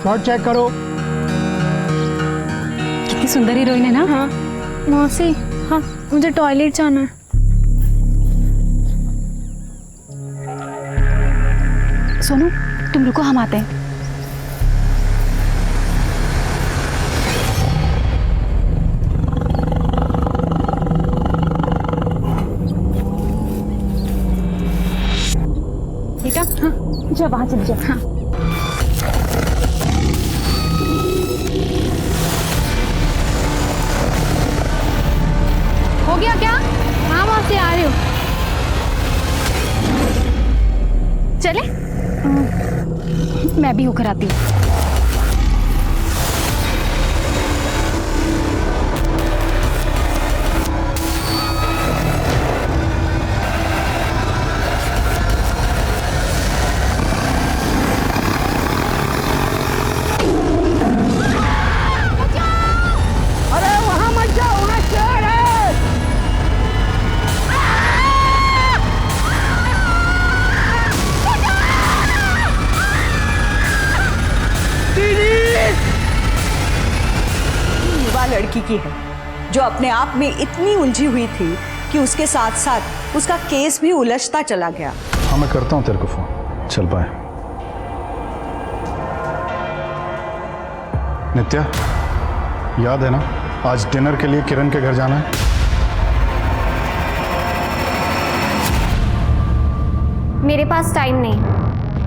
Shot check करो। कितनी सुंदर हीरोइन है ना। हाँ मौसी, हाँ मुझे टॉयलेट जाना है। सोनू तुम रुको, हम आते हैं। बेटा हाँ जा, वहां चल जा। हाँ हो गया क्या? हाँ मौसी आ रही हूँ। चले मैं भी होकर आती हूँ। अरे वहां मत जाओ, वहां शेर है। युवा लड़की की है जो अपने आप में इतनी उलझी हुई थी कि उसके साथ साथ उसका केस भी उलझता चला गया। हाँ मैं करता हूँ तेरे को फोन, चल पाए। नित्या याद है ना, आज डिनर के लिए किरण के घर जाना है। मेरे पास टाइम नहीं।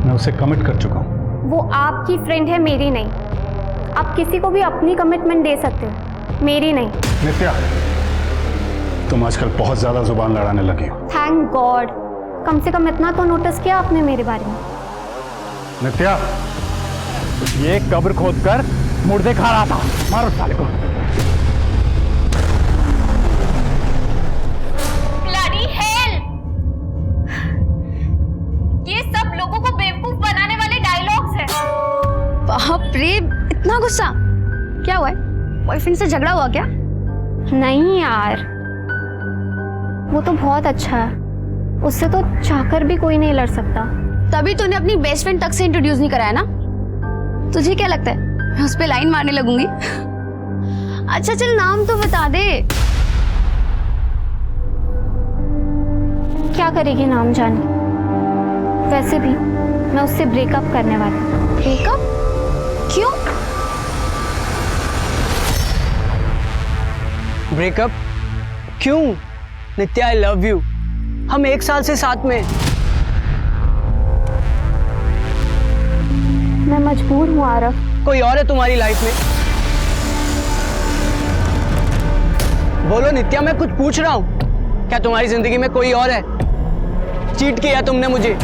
मैं उसे कमिट कर चुका हूँ। वो आपकी फ्रेंड है, मेरी नहीं। आप किसी को भी अपनी कमिटमेंट दे सकते हो, मेरी नहीं। नित्या तुम आजकल बहुत ज्यादा जुबान लड़ाने लगी हो। थैंक गॉड, कम से कम इतना तो नोटिस किया आपने मेरे बारे में। नित्या ये कब्र खोदकर मुर्दे खा रहा था, मारो साले को। Bloody hell! ये सब लोगों को बेवकूफ बनाने वाले डायलॉग्स हैं। बाप रे, इतना गुस्सा क्या हुआ है? बॉयफ्रेंड से झगड़ा हुआ क्या? नहीं यार, वो तो बहुत अच्छा है, उससे तो चाहकर भी कोई नहीं लड़ सकता। तभी तूने अपनी बेस्ट फ्रेंड तक से इंट्रोड्यूस नहीं कराया ना। तुझे क्या लगता है मैं उस पे लाइन मारने लगूंगी? अच्छा चल नाम तो बता दे। क्या करेगी नाम जाने। वैसे भी मैं उससे ब्रेकअप करने वाली हूँ। ब्रेकअप? क्यों? ब्रेकअप क्यों? नित्या आई लव यू, हम 1 साल से साथ में। मैं मजबूर हूँ आरव। कोई और है तुम्हारी लाइफ में? बोलो नित्या, मैं कुछ पूछ रहा हूँ। क्या तुम्हारी जिंदगी में कोई और है? चीट किया तुमने मुझे।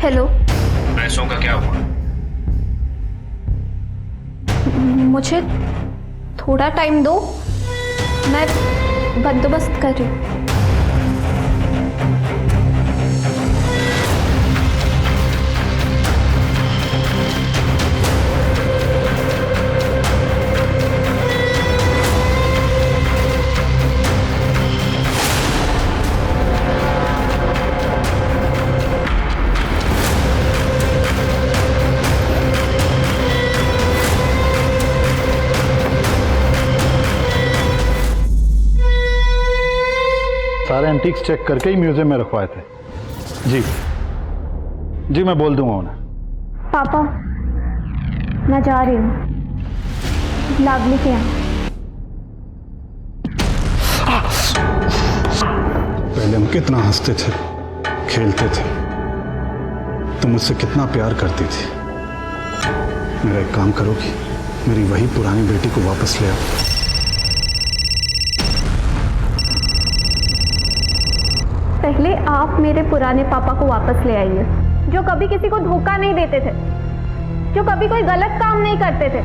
हेलो, पैसों का क्या हुआ? मुझे थोड़ा टाइम दो, मैं बंदोबस्त कर रही हूँ। सारे एंटीक्स चेक करके ही म्यूजियम में रखवाए थे। जी जी मैं बोल दूंगा उन्हें। पापा, मैं जा रही हूँ लाडली के यहाँ। पहले हम कितना हंसते थे, खेलते थे, तुम मुझसे कितना प्यार करती थी। मेरा एक काम करोगी, मेरी वही पुरानी बेटी को वापस ले आओ। पहले आप मेरे पुराने पापा को वापस ले आइए, जो कभी किसी को धोखा नहीं देते थे, जो कभी कोई गलत काम नहीं करते थे।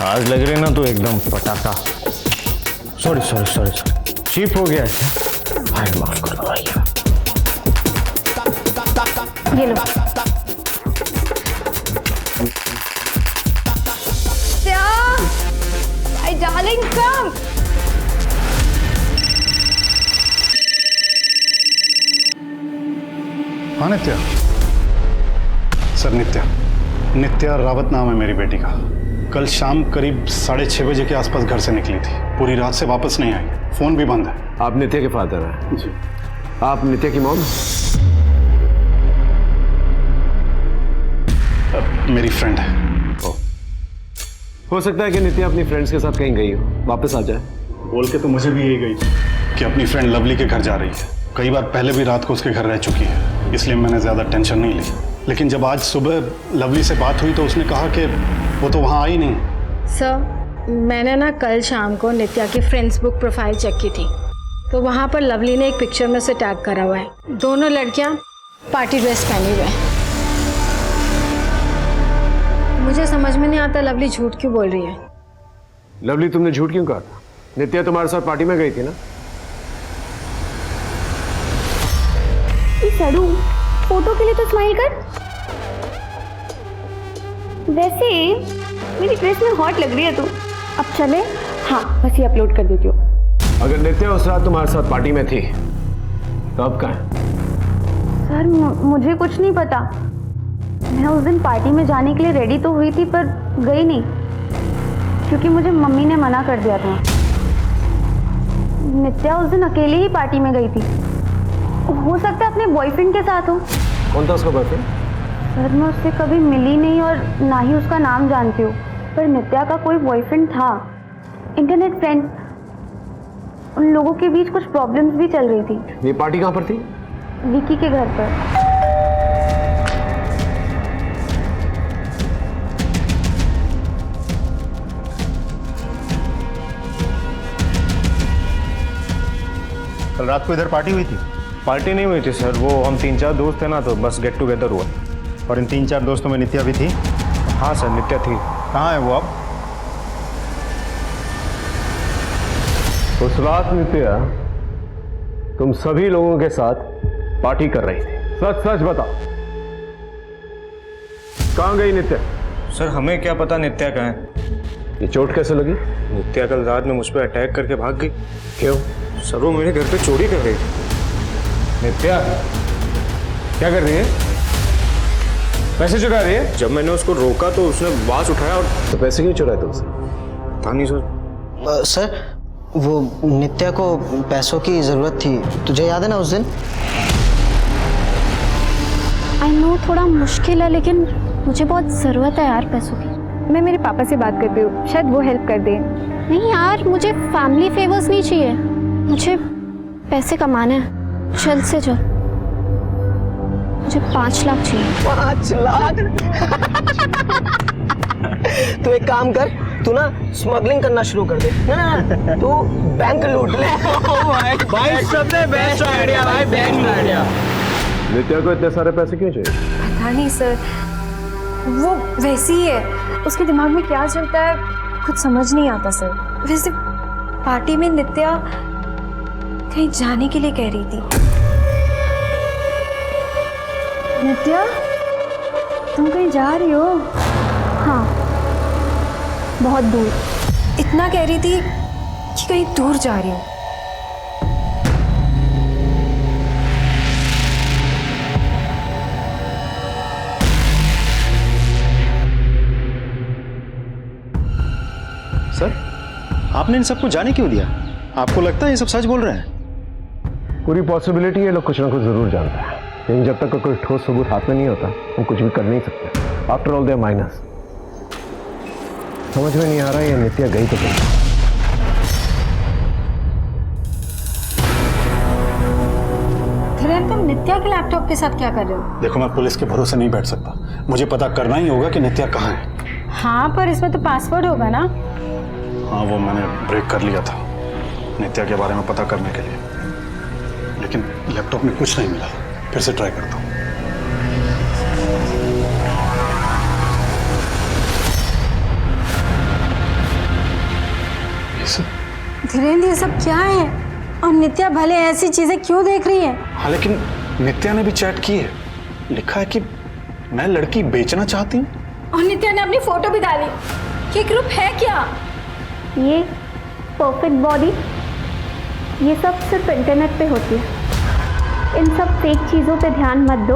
आज लग रहे ना तो एकदम पटाखा। Sorry sorry sorry sorry, cheap हो गया है। भाई माफ कर दो भाई। ये लो। My darling, come. हाँ नित्या। सर नित्या रावत नाम है मेरी बेटी का। कल शाम करीब 6:30 बजे के आसपास घर से निकली थी, पूरी रात से वापस नहीं आई, फोन भी बंद है। आप नित्या के फादर हैं? जी। आप नित्या की मॉम? मेरी फ्रेंड है। हो सकता है कि नित्या अपनी फ्रेंड्स के साथ कहीं गई हो, वापस आ जाए। बोल के तो मुझे भी यही गई कि अपनी फ्रेंड लवली के घर जा रही है। कई बार पहले भी रात को उसके घर रह चुकी है, इसलिए मैंने ज़्यादा टेंशन नहीं ली। लेकिन जब आज सुबह लवली से बात हुई तो उसने कहा कि वो तो वहाँ आई नहीं। सर, मैंने ना कल शाम को नित्या की फ्रेंड्स बुक प्रोफाइल चेक की थी, तो वहाँ पर लवली ने एक पिक्चर में से टैग करा हुआ है। दोनों लड़कियाँ पार्टी ड्रेस पहनी हुई हैं। मुझे समझ में नहीं आता लवली झूठ क्यों बोल रही है। लवली, तुमने झूठ क्यों कहा? नित्या तुम्हारे साथ पार्टी में गई थी ना? सड़ू, फोटो के लिए तो स्माइल कर। वैसे मेरी ड्रेस में हॉट लग रही है तू। अब चले? हाँ, बस ये अपलोड कर देती हूँ। अगर नित्या उस रात तुम्हारे साथ पार्टी में थी तो अब कहाँ है? सर, मुझे कुछ नहीं पता। मैं उस दिन पार्टी में जाने के लिए रेडी तो हुई थी, पर गई नहीं, क्योंकि मुझे मम्मी ने मना कर दिया था। नित्या उस दिन अकेले ही पार्टी में गई थी। हो सकता है अपने बॉयफ्रेंड के साथ हो। कौन था उसका बॉयफ्रेंड? सर, मैं उससे कभी मिली नहीं और ना ही उसका नाम जानती हूँ, पर नित्या का कोई बॉयफ्रेंड था, इंटरनेट फ्रेंड। उन लोगों के बीच कुछ प्रॉब्लम्स भी चल रही थी। ये पार्टी कहाँ पर थी? विकी के घर पर। कल रात को इधर पार्टी हुई थी? पार्टी नहीं हुई थी सर, वो हम 3-4 दोस्त थे ना, तो बस गेट टुगेदर हुआ। और इन 3-4 दोस्तों में नित्या भी थी? हाँ सर, नित्या थी। कहाँ है वो अब? उस रात नित्या तुम सभी लोगों के साथ पार्टी कर रही थी, सच सच बताओ, कहाँ गई नित्या? सर हमें क्या पता नित्या कहाँ है। ये चोट कैसे लगी? नित्या कल रात में मुझ पर अटैक करके भाग गई। क्यों? सर वो मेरे घर पे चोरी कर रही थी। नित्या क्या कर रही है? पैसे चुरा रही है? जब मैंने उसको रोका तो उसने बांस उठाया और तो पैसे क्यों चुराए तुमसे? था नहीं सर। सर, वो नित्या को पैसों की ज़रूरत थी, तुझे याद है ना उस दिन? आई नो थोड़ा मुश्किल है, लेकिन मुझे बहुत ज़रूरत है यार पैसों की। मैं मेरे पापा से बात करती हूँ, शायद वो हेल्प कर दें। नहीं यार, मुझे फैमिली फेवर्स नहीं चाहिए, मुझे पैसे कमाने हैं, जल्द से जल्द। मुझे 5 लाख चाहिए। 5 लाख? तू एक काम कर, तू ना स्मगलिंग करना शुरू कर दे। ना तू बैंक लूट ले। भाई सबसे बेस्ट आइडिया भाई, बेस्ट आइडिया। नित्या को इतने सारे पैसे क्यों चाहिए? पता नहीं सर, वो वैसी ही है, उसके दिमाग में क्या चलता है कुछ समझ नहीं आता सर। वैसे पार्टी में नित्या कहीं जाने के लिए कह रही थी। नित्या, तुम कहीं जा रही हो? हाँ, बहुत दूर। इतना कह रही थी कि कहीं दूर जा रही हो। सर, आपने इन सबको जाने क्यों दिया? आपको लगता है ये सब सच बोल रहे हैं? पूरी पॉसिबिलिटी ये लोग कुछ ना कुछ जरूर जानते हैं, लेकिन जब तक कोई ठोस सबूत हाथ में नहीं होता हम कुछ भी कर नहीं सकते। After all they minus. समझ में नहीं आ रहा ये नित्या गई तो गई। धीरेन्द्र, तुम नित्या के लैपटॉप के साथ क्या कर रहे हो? देखो, मैं पुलिस के भरोसे नहीं बैठ सकता, मुझे पता करना ही होगा कि नित्या कहाँ है। हाँ, पर इसमें तो पासवर्ड होगा ना? हाँ, वो मैंने ब्रेक कर लिया था नित्या के बारे में पता करने के लिए, लेकिन लैपटॉप में कुछ नहीं मिला। फिर से ट्राई करता हूँ। धीरेन्द्र, ये सब क्या है? और नित्या भले ऐसी चीजें क्यों देख रही है? हाँ, लेकिन नित्या ने भी चैट की है, लिखा है कि मैं लड़की बेचना चाहती हूँ। और नित्या ने अपनी फोटो भी डाली। ये ग्रुप है क्या? ये परफेक्ट बॉडी, ये सब सिर्फ इंटरनेट पे होती है। इन सब फेक चीज़ों पे ध्यान मत दो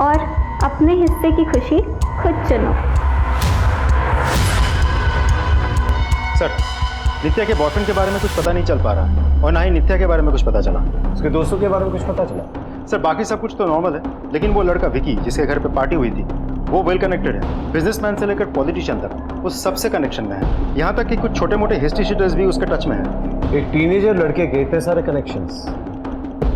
और अपने हिस्से की खुशी खुद चुनो। सर, नित्या के बॉयफ्रेंड के बारे में कुछ पता नहीं चल पा रहा और ना ही नित्या के बारे में कुछ पता चला। उसके दोस्तों के बारे में कुछ पता चला? सर, बाकी सब कुछ तो नॉर्मल है, लेकिन वो लड़का विकी जिसके घर पे पार्टी हुई थी वो वेल कनेक्टेड है। बिजनेसमैन से लेकर पॉलिटिशियन तक वो सबसे कनेक्शन में है। यहाँ तक कि कुछ छोटे मोटे हिस्ट्री शीटर्स भी उसके टच में है। एक टीनेजर लड़के के इतने सारे कनेक्शंस,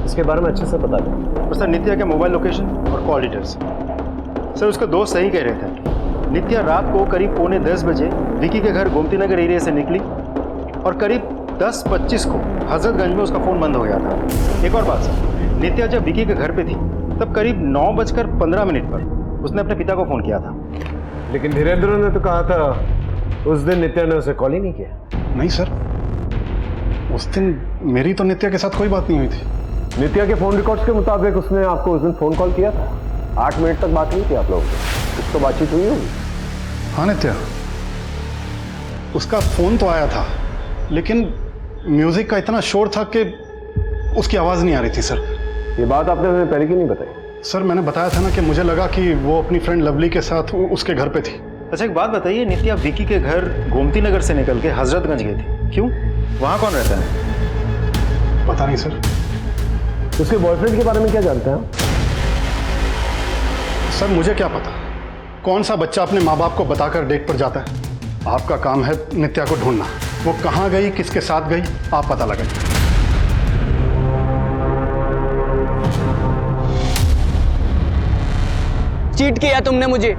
इसके बारे में अच्छे से पता नहीं। और सर, नित्या के मोबाइल लोकेशन और कॉल डिटेल्स। सर, उसका दोस्त सही कह रहे थे, नित्या रात को करीब 9:45 बजे विकी के घर गोमती नगर एरिया से निकली और करीब 10:25 को हजरतगंज में उसका फ़ोन बंद हो गया था। एक और बात सर, नित्या जब विकी के घर पे थी तब करीब 9:15 पर उसने अपने पिता को फ़ोन किया था। लेकिन धीरेन्द्र ने तो कहा था उस दिन नित्या ने उसे कॉल ही नहीं किया। नहीं सर, उस दिन मेरी तो नित्या के साथ कोई बात नहीं हुई थी। नित्या के फोन रिकॉर्ड्स के मुताबिक उसने आपको उस दिन फोन कॉल किया था। 8 मिनट तक बात हुई थी आप लोगों की, कुछ तो बातचीत हुई होगी। हाँ नित्या, उसका फोन तो आया था, लेकिन म्यूजिक का इतना शोर था कि उसकी आवाज नहीं आ रही थी सर। ये बात आपने हमें पहले क्यों नहीं बताई? सर, मैंने बताया था ना कि मुझे लगा कि वो अपनी फ्रेंड लवली के साथ उसके घर पे थी। अच्छा, एक बात बताइए, नित्या विकी के घर गोमती नगर से निकल के हजरतगंज गई थी, क्यों? वहाँ कौन रहता है? पता नहीं सर। उसके बॉयफ्रेंड के बारे में क्या जानते हैं? सर, मुझे क्या पता कौन सा बच्चा अपने माँ बाप को बताकर डेट पर जाता है। आपका काम है नित्या को ढूंढना। वो कहाँ गई, किसके साथ गई, आप पता लगाइए। चीट किया तुमने मुझे,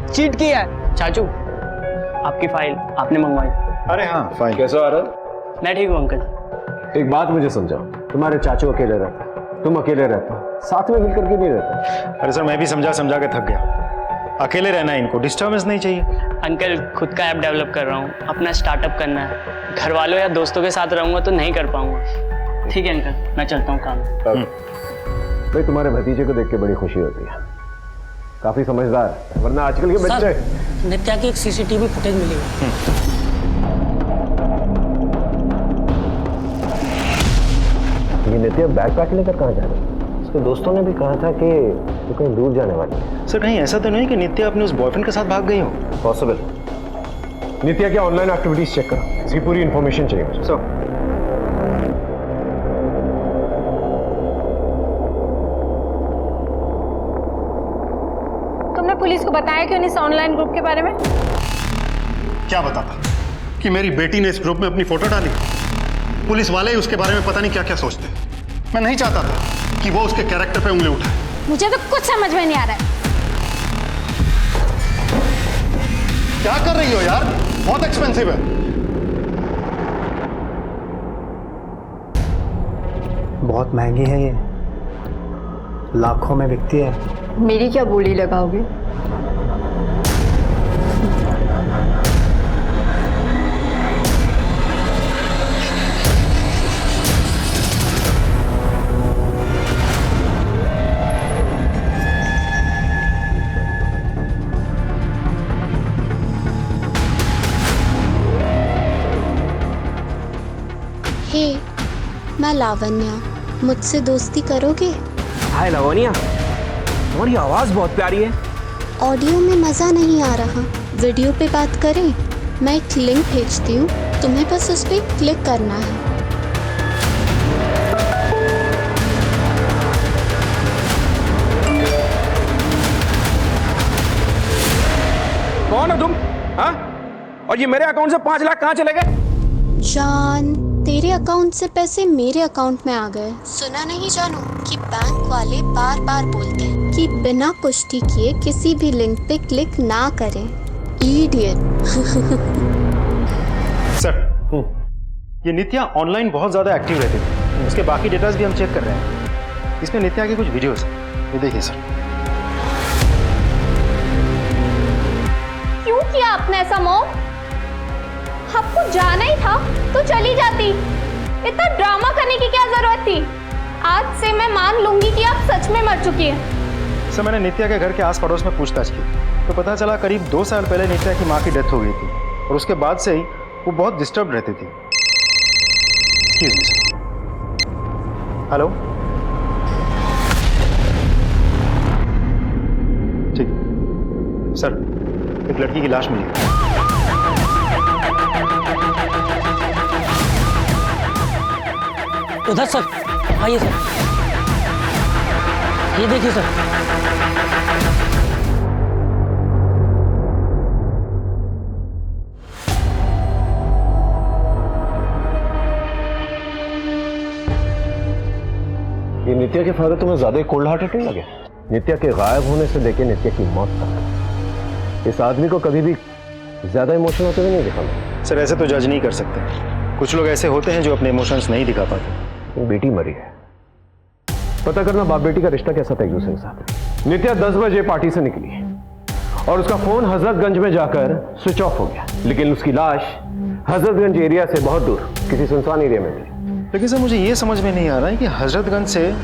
चीट किया है। चाचू, आपकी फाइल आपने मंगवाई। अरे हाँ, फाइल। कैसा आ रहा? मैं ठीक हूँ अंकल। एक बात मुझे समझाओ, तुम्हारे चाचू अकेले रहते, तुम अकेले रहते हो, साथ में मिलकर के नहीं रहते। अरे सर, मैं भी समझा समझा के थक गया। अकेले रहना है, इनको डिस्टर्बेंस नहीं चाहिए। अंकल, खुद का ऐप डेवलप कर रहा हूँ, अपना स्टार्टअप करना है। घर वालों या दोस्तों के साथ रहूँगा तो नहीं कर पाऊंगा। ठीक है अंकल, मैं चलता हूँ काम। भाई, तुम्हारे भतीजे को देख के बड़ी खुशी होती है, काफी समझदार है, वरना आजकल के बच्चे। नित्या की एक सीसीटीवी फुटेज मिली है। ये नित्या बैग पैक लेकर कहाँ जा रही है? उसके दोस्तों ने भी कहा था कि वो कहीं दूर जाने वाली है। सर, कहीं ऐसा तो नहीं कि नित्या अपने उस बॉयफ्रेंड के साथ भाग गई हो? पॉसिबल। नित्या के ऑनलाइन एक्टिविटीज चेक करो, इसकी पूरी इंफॉर्मेशन चाहिए मुझे। सर, तुमने पुलिस को बताया क्यों नहीं इस ऑनलाइन ग्रुप के बारे में? क्या बताता कि मेरी बेटी ने इस ग्रुप में अपनी फोटो डाली? पुलिस वाले ही उसके बारे में पता नहीं क्या क्या सोचते हैं। मैं नहीं चाहता था कि वो उसके कैरेक्टर पे उंगली उठाए। मुझे तो कुछ समझ में नहीं आ रहा है। क्या कर रही हो यार? बहुत एक्सपेंसिव है। बहुत महंगी है ये, लाखों में बिकती है। मेरी क्या बोली लगाओगे? हे, मैं लावण्या, मुझसे दोस्ती करोगे? हाय लावण्या, तुम्हारी आवाज बहुत प्यारी है। ऑडियो में मज़ा नहीं आ रहा, वीडियो पे बात करें? मैं एक लिंक भेजती हूँ, तुम्हें बस उस पर क्लिक करना है। और ये मेरे अकाउंट से 5 लाख कहाँ चले गए? जान, तेरे अकाउंट से पैसे मेरे अकाउंट में आ गए। सुना नहीं जानू कि बैंक वाले बार बार बोलते हैं कि बिना पुष्टि किए किसी भी लिंक पे क्लिक ना करें। इडियट। सर, ये नित्या ऑनलाइन बहुत ज़्यादा एक्टिव रहती थी। उसके बाकी डेटाज भी हम चेक कर रहे हैं। इसमें नित्या के कुछ वीडियोस हैं, ये देखिए सर। क्यों किया आपने ऐसा मॉम? आपको जाना ही था तो चली जाती। इतना ड्रामा करने की क्या जरूरत थी? आज से मैं मान लूंगी कि आप सच में मर चुकी हैं। सर, मैंने नित्या के घर के आस पड़ोस में पूछताछ की तो पता चला करीब 2 साल पहले नित्या की माँ की डेथ हो गई थी और उसके बाद से ही वो बहुत डिस्टर्ब रहती थी। Excuse me sir. हेलो, ठीक सर, एक लड़की की लाश मिली है। उधर सर, आइए सर, ये देखिए सर। ये नित्या के फादर तुम्हें ज्यादा कोल्ड हार्टेड नहीं लगे? नित्या के गायब होने से लेके नित्या की मौत तक इस आदमी को कभी भी ज्यादा इमोशनल होते हुए नहीं दिखा। सर, ऐसे तो जज नहीं कर सकते। कुछ लोग ऐसे होते हैं जो अपने इमोशंस नहीं दिखा पाते। बेटी मरी है, पता करना बाप बेटी का रिश्ता कैसा था एक दूसरे के साथ। नित्या 10 बजे पार्टी से निकली और उसका फोन हजरतगंज में जाकर स्विच ऑफ हो गया, लेकिन उसकी लाश हजरतगंज एरिया से बहुत दूर किसी सुनसान एरिया में मिली। लेकिन सर, मुझे ये समझ में नहीं आ रहा है कि हजरतगंज से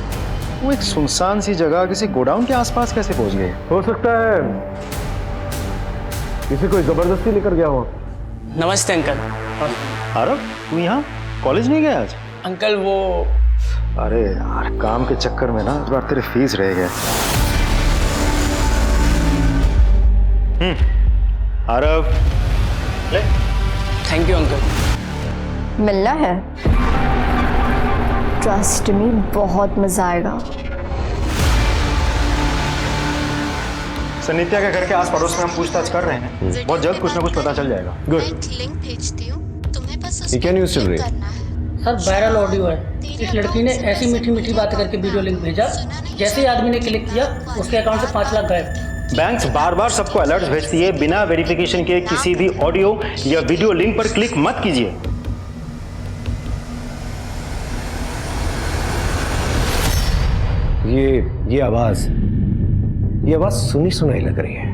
वो एक सुनसान सी जगह किसी गोडाउन के आसपास कैसे पहुंच गए? हो सकता है किसी कोई जबरदस्ती लेकर गया हो। नमस्ते अंकल। आरव, तू यहाँ कॉलेज नहीं गया आज? अंकल वो, अरे यार, काम के चक्कर में ना इस बार तेरे फीस रह गए। आरव, ले। Thank you uncle. मिलना है? ट्रस्ट मी, बहुत मजा आएगा। सर, नित्या के घर के आस पड़ोस में हम पूछताछ कर रहे हैं। बहुत जल्द कुछ ना कुछ पता चल जाएगा। मैं एक लिंक भेजती हूँ, तुम्हें बस उस ये क्या न्यूज़ चल रही है? करना है। सर, वायरल ऑडियो है। इस लड़की ने ऐसी मीठी मीठी बातें करके वीडियो लिंक भेजा, जैसे ही आदमी ने क्लिक किया उसके अकाउंट से 5 लाख गायब। बैंक्स बार बार सबको अलर्ट भेजती है, बिना वेरिफिकेशन के किसी भी ऑडियो या वीडियो लिंक पर क्लिक मत कीजिए। ये आवाज सुनी सुनाई लग रही है।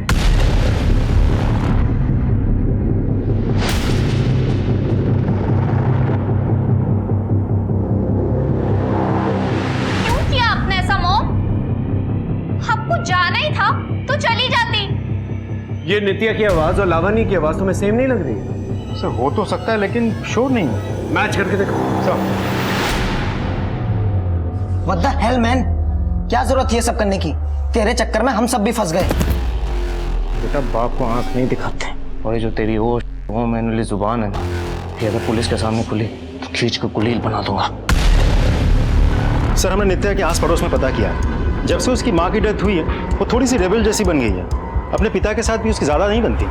क्यों किया आपने ऐसा मॉम? आपको जाना ही था तो चली जाती। ये नित्या की आवाज और लावनी की आवाज तुम्हें सेम नहीं लग रही है? सर, हो तो सकता है लेकिन श्योर नहीं है। मैच करके देखो। Sir, what the hell man, क्या जरूरत ये सब करने की? तेरे चक्कर में हम सब भी फंस गए। बेटा, बाप को आंख नहीं दिखाते, और ये जो तेरी वो मैनुअली जुबान है ना, ये अगर पुलिस के सामने खुली तो खींच कर कुलील बना दूंगा। सर, हमने नित्या के आस पड़ोस में पता किया है। जब से उसकी माँ की डेथ हुई है वो थोड़ी सी रेबल जैसी बन गई है। अपने पिता के साथ भी उसकी ज़्यादा नहीं बनती।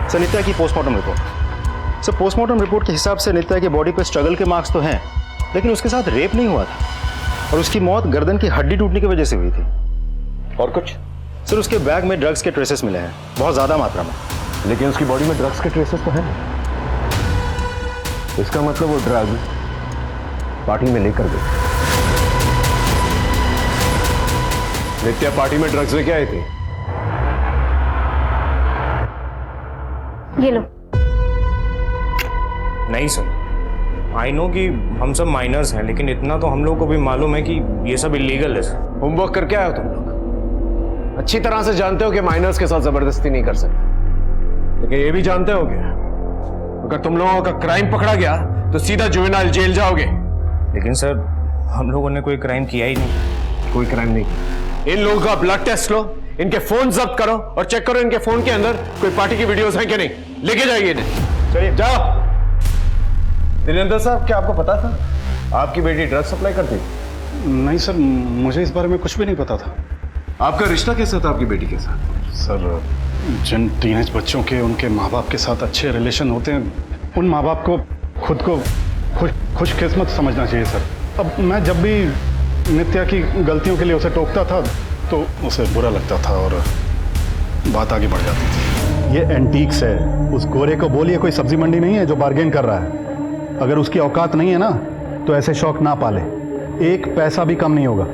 सर, नित्या की postmortem report. Sir, postmortem report के हिसाब से नित्या की बॉडी पर स्ट्रगल के मार्क्स तो हैं, लेकिन उसके साथ रेप नहीं हुआ था और उसकी मौत गर्दन की हड्डी टूटने की वजह से हुई थी। और कुछ? सर, उसके बैग में ड्रग्स के ट्रेसेस मिले हैं, बहुत ज़्यादा मात्रा में। लेकिन उसकी बॉडी में ड्रग्स के ट्रेसेस तो हैं। इसका मतलब वो ड्रग पार्टी में लेकर गई। नित्या पार्टी में ड्रग्स लेके आई थी। ये लो। नहीं सर, आई नो कि हम सब माइनर्स हैं, लेकिन इतना तो हम लोग को भी मालूम है कि ये सब इलीगल है। होमवर्क करके आए हो तुम लोग? अच्छी तरह से जानते हो कि माइनर्स के साथ जबरदस्ती नहीं कर सकते, लेकिन ये भी जानते हो कि अगर तुम लोगों का क्राइम पकड़ा गया तो सीधा जुवेनाइल जेल जाओगे। लेकिन सर, हम लोगों ने कोई क्राइम किया ही नहीं। कोई क्राइम नहीं। इन लोगों का ब्लड टेस्ट लो, इनके फोन जब्त करो और चेक करो इनके फोन के अंदर कोई पार्टी की वीडियोस हैं कि नहीं। लेके जाइए इन्हें। चलिए जाओ। दिनेंद्र साहब, क्या आपको पता था आपकी बेटी ड्रग सप्लाई करती? नहीं सर, मुझे इस बारे में कुछ भी नहीं पता था। आपका रिश्ता कैसा था आपकी बेटी के साथ? सर, जिन टीनेज बच्चों के उनके माँ बाप के साथ अच्छे रिलेशन होते हैं, उन माँ बाप को खुद को खुशकिस्मत समझना चाहिए सर। अब मैं जब भी नित्या की गलतियों के लिए उसे टोकता था तो उसे बुरा लगता था और बात आगे बढ़ जाती थी। ये एंटीक्स है, उस गोरे को बोलिए कोई सब्जी मंडी नहीं है जो बार्गेन कर रहा है। अगर उसकी औकात नहीं है ना तो ऐसे शौक ना पाले, एक पैसा भी कम नहीं होगा।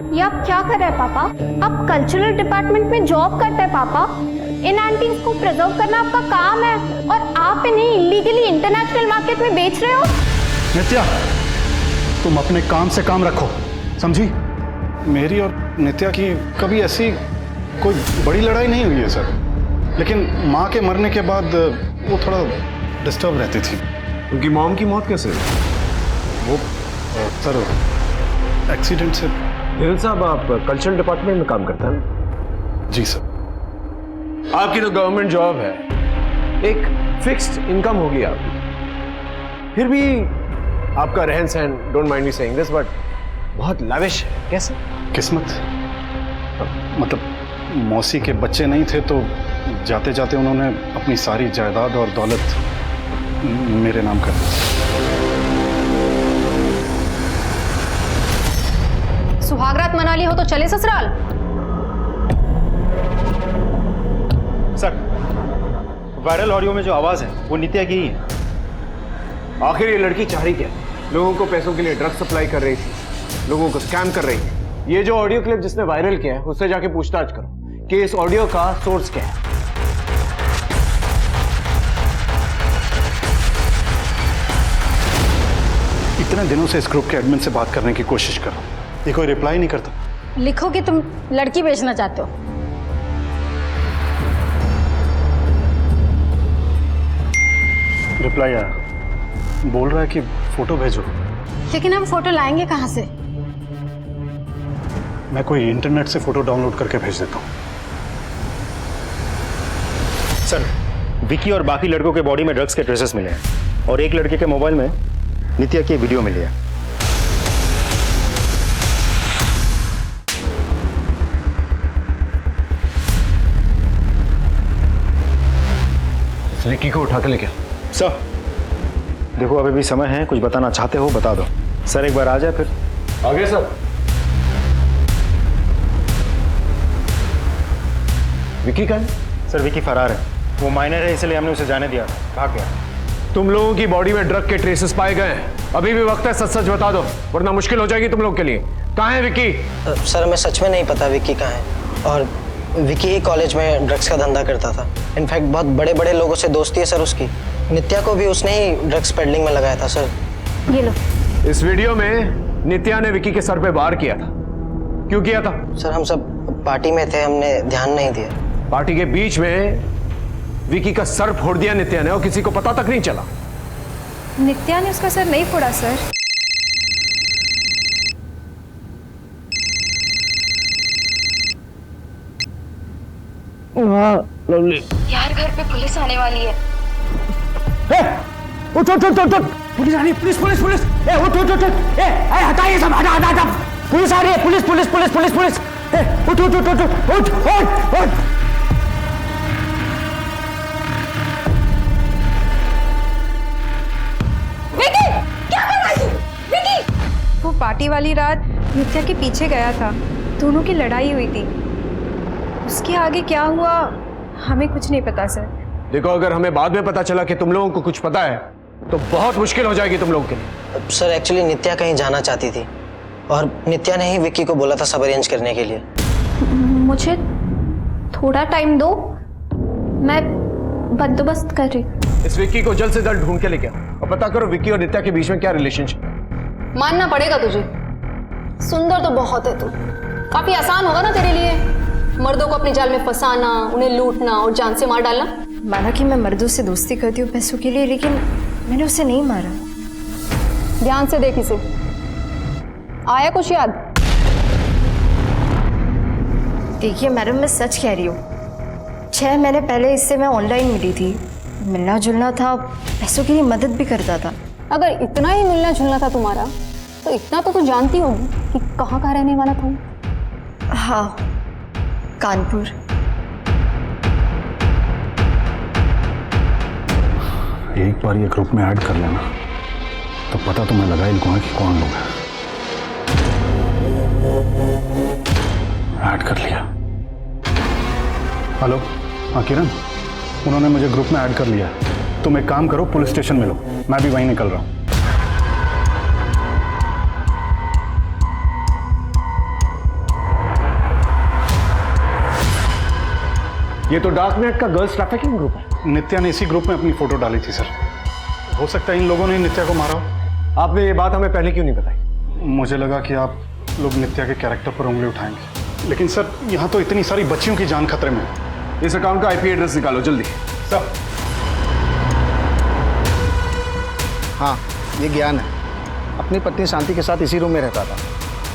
ये आप क्या कर रहे हैं पापा? आप कल्चरल डिपार्टमेंट में जॉब करते हैं पापा। इन एंटीक्स को प्रिजर्व करना आपका काम है और आप इन्हें इलीगली इंटरनेशनल मार्केट में बेच रहे हो। नित्या, तुम अपने काम से काम रखो, समझी? मेरी और नित्या की कभी ऐसी कोई बड़ी लड़ाई नहीं हुई है सर, लेकिन माँ के मरने के बाद वो थोड़ा डिस्टर्ब रहती थी। उनकी मॉम की मौत कैसे? वो सर एक्सीडेंट से। हिरल साहब, आप कल्चरल डिपार्टमेंट में काम करते हैं? जी सर। आपकी तो गवर्नमेंट जॉब है, एक फिक्स्ड इनकम होगी आपकी, फिर भी आपका रहन सहन, don't mind me saying this, but बहुत लाविश है। कैसे? किस्मत, मतलब मौसी के बच्चे नहीं थे तो जाते जाते उन्होंने अपनी सारी जायदाद और दौलत मेरे नाम कर दी। सुहागरात मना ली हो तो चले ससुराल। सर, वायरल ऑडियो में जो आवाज है वो नित्या की ही है। आखिर ये लड़की चाह रही क्या? लोगों को पैसों के लिए ड्रग्स सप्लाई कर रही थी, लोगों को स्कैम कर रही थी। ये जो ऑडियो क्लिप जिसने वायरल किया है उससे जाके पूछताछ करो कि इस ऑडियो का सोर्स क्या है। इतने दिनों से इस ग्रुप के एडमिन से बात करने की कोशिश कर रहा हूं, ये कोई रिप्लाई नहीं करता। लिखो कि तुम लड़की बेचना चाहते हो। रिप्लाई आया, बोल रहा है कि फोटो भेजो। लेकिन हम फोटो लाएंगे कहां से? मैं कोई इंटरनेट से फोटो डाउनलोड करके भेज देता हूँ। सर, विकी और बाकी लड़कों के बॉडी में ड्रग्स के ट्रेसेस मिले हैं और एक लड़के के मोबाइल में नित्या की वीडियो मिली है। विकी को उठा के लेके सर, देखो अभी भी समय है, कुछ बताना चाहते हो बता दो। सर एक बार आ जाए फिर। आगे सर। विकी कहाँ है? सर विकी फरार है, वो माइनर है इसलिए हमने उसे जाने दिया। भाग गया। तुम लोगों की बॉडी में ड्रग के ट्रेसेस पाए गए हैं, अभी भी वक्त है, सच सच बता दो वरना मुश्किल हो जाएगी तुम लोग के लिए। कहाँ है विकी? सर हमें सच में नहीं पता विक्की कहाँ है, और विक्की ही कॉलेज में ड्रग्स का धंधा करता था। इनफैक्ट बहुत बड़े बड़े लोगों से दोस्ती है सर उसकी। नित्या को भी उसने ही ड्रग्स पेडलिंग में लगाया था सर। ये लो। इस वीडियो में नित्या ने विक्की के सर पे वार किया था, क्यों किया था? सर हम सब पार्टी में थे, हमने ध्यान नहीं दिया। पार्टी के बीच में विक्की का सर फोड़ दिया नित्या ने और किसी को पता तक नहीं चला। नित्या ने उसका सर नहीं फोड़ा सर। यार घर पे पुलिस आने वाली है। उठ उठ उठ उठ, पुलिस आ रही है, पुलिस पुलिस पुलिस। ए उठ उठ उठ, ए हटा ये सब, हटा हटा हटा, पुलिस आ रही है, police police police police police. ए उठ उठ उठ उठ उठ उठ उठ। विकी, क्या कर रहा है तू? विकी! वो पार्टी वाली रात नित्या के पीछे गया था, दोनों की लड़ाई हुई थी। उसके आगे क्या हुआ हमें कुछ नहीं पता सर। देखो अगर हमें बाद में पता चला कि तुम लोगों को कुछ पता है तो बहुत मुश्किल हो जाएगी तुम लोगों के लिए। सर एक्चुअली नित्या कहीं जाना चाहती थी और नित्या ने ही विक्की को बोला था सब अरेंज करने के लिए। मुझे थोड़ा टाइम दो, मैं बंदोबस्त कर रही हूँ। इस विक्की को जल्द से जल्द ढूंढ के लेके आओ और पता करो विक्की और नित्या के बीच में क्या रिलेशनशिप। मानना पड़ेगा तुझे, सुंदर तो बहुत है तू। काफी आसान होगा ना तेरे लिए मर्दों को अपने जाल में फंसाना, उन्हें लूटना और जान से मार डालना। माना कि मैं मर्दों से दोस्ती करती हूँ पैसों के लिए, लेकिन मैंने उसे नहीं मारा। ध्यान से देख इसे, आया कुछ याद? देखिए मैडम, मैं सच कह रही हूँ। 6 महीने पहले इससे मैं ऑनलाइन मिली थी, मिलना जुलना था, पैसों के लिए मदद भी करता था। अगर इतना ही मिलना जुलना था तुम्हारा तो इतना तो तू जानती होगी कि कहाँ का रहने वाला था। हाँ, कानपुर। एक बार ये ग्रुप में ऐड कर लेना तो पता तो मैं लगा ही लूंगा कि कौन लोग हैं। ऐड कर लिया। हेलो, हाँ किरण, उन्होंने मुझे ग्रुप में ऐड कर लिया। तुम एक काम करो, पुलिस स्टेशन मिलो, मैं भी वहीं निकल रहा हूँ। ये तो डार्क नेट का गर्ल्स ट्रैफिकिंग ग्रुप है। नित्या ने इसी ग्रुप में अपनी फोटो डाली थी सर। हो सकता है इन लोगों ने नित्या को मारा हो। आपने ये बात हमें पहले क्यों नहीं बताई? मुझे लगा कि आप लोग नित्या के कैरेक्टर पर उंगली उठाएंगे, लेकिन सर यहाँ तो इतनी सारी बच्चियों की जान खतरे में है। इस अकाउंट का आईपी एड्रेस निकालो जल्दी। सर, हाँ, ये ज्ञान है। अपनी पत्नी शांति के साथ इसी रूम में रहता था।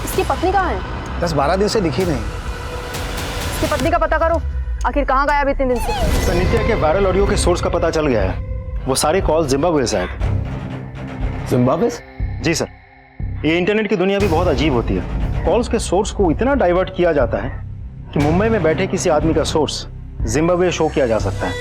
इसकी पत्नी कहाँ है? 10-12 दिन से दिखी नहीं। इसकी पत्नी का पता करो, आखिर कहाँ गायब इतने दिन से? सर, नित्या के वायरल ऑडियो के सोर्स का पता चल गया है। वो सारे कॉल जिम्बाब्वे से आए थे। जिम्बाब्वे? जी सर, ये इंटरनेट की दुनिया भी बहुत अजीब होती है। कॉल्स के सोर्स को इतना डाइवर्ट किया जाता है कि मुंबई में बैठे किसी आदमी का सोर्स जिम्बाब्वे शो किया जा सकता है,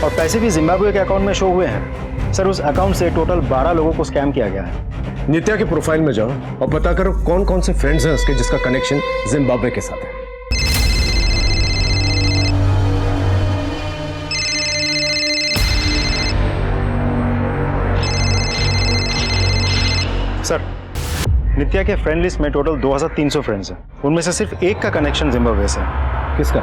और पैसे भी जिम्बाब्वे के अकाउंट में शो हुए हैं। सर, उस अकाउंट से टोटल 12 लोगों को स्कैम किया गया है। नित्या के प्रोफाइल में जाओ और पता करो कौन कौन से फ्रेंड्स हैं उसके जिसका कनेक्शन जिम्बाब्वे के साथ है। सर, नित्या के फ्रेंड लिस्ट में टोटल 2300 फ्रेंड्स हैं। उनमें से सिर्फ एक का कनेक्शन जिम्बाब्वे से है। किसका?